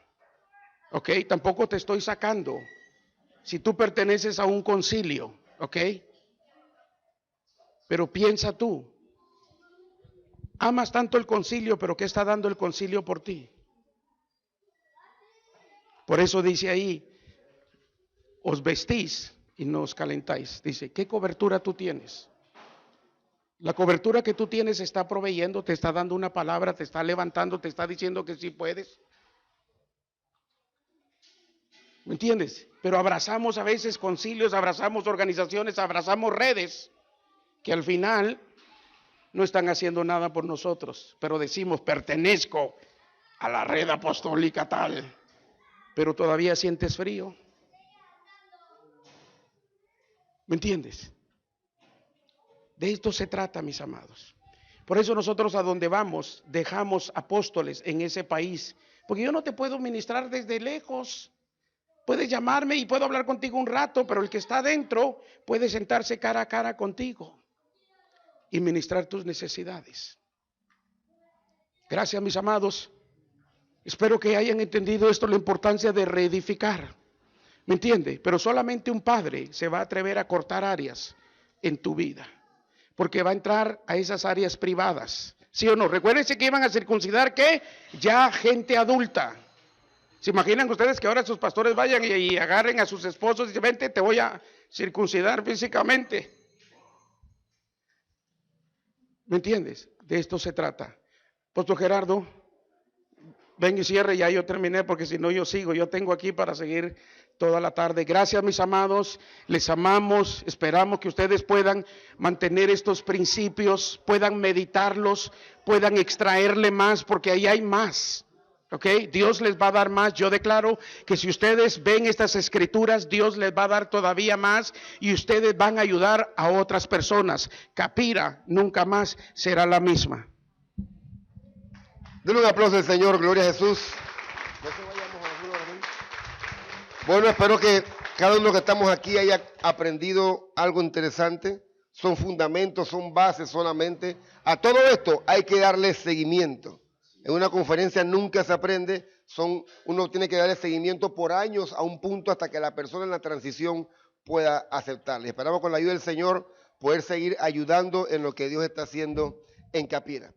Ok, tampoco te estoy sacando. Si tú perteneces a un concilio, ok. Pero piensa tú, amas tanto el concilio, pero ¿qué está dando el concilio por ti? Por eso dice ahí, os vestís y no os calentáis. Dice, ¿qué cobertura tú tienes? La cobertura que tú tienes está proveyendo, te está dando una palabra, te está levantando, te está diciendo que sí puedes. ¿Me entiendes? Pero abrazamos a veces concilios, abrazamos organizaciones, abrazamos redes que al final no están haciendo nada por nosotros, pero decimos, pertenezco a la red apostólica tal, pero todavía sientes frío. ¿Me entiendes? De esto se trata, mis amados. Por eso nosotros a donde vamos, dejamos apóstoles en ese país, porque yo no te puedo ministrar desde lejos. Puedes llamarme y puedo hablar contigo un rato, pero el que está adentro puede sentarse cara a cara contigo y ministrar tus necesidades. Gracias, mis amados. Espero que hayan entendido esto, la importancia de reedificar. ¿Me entiende? Pero solamente un padre se va a atrever a cortar áreas en tu vida, porque va a entrar a esas áreas privadas. ¿Sí o no? Recuérdense que iban a circuncidar, ¿qué? Ya gente adulta. ¿Se imaginan ustedes que ahora sus pastores vayan y agarren a sus esposos y dicen, vente, te voy a circuncidar físicamente? ¿Me entiendes? De esto se trata. Pastor Gerardo, ven y cierre, ya yo terminé, porque si no yo sigo, yo tengo aquí para seguir toda la tarde. Gracias, mis amados, les amamos, esperamos que ustedes puedan mantener estos principios, puedan meditarlos, puedan extraerle más, porque ahí hay más. ¿Ok? Dios les va a dar más. Yo declaro que si ustedes ven estas escrituras, Dios les va a dar todavía más y ustedes van a ayudar a otras personas. Capira nunca más será la misma. Denle un aplauso al Señor, gloria a Jesús. Bueno, espero que cada uno que estamos aquí haya aprendido algo interesante. Son fundamentos, son bases solamente. A todo esto hay que darle seguimiento. En una conferencia nunca se aprende, uno tiene que darle seguimiento por años a un punto hasta que la persona en la transición pueda aceptarle. Esperamos con la ayuda del Señor poder seguir ayudando en lo que Dios está haciendo en Capiera.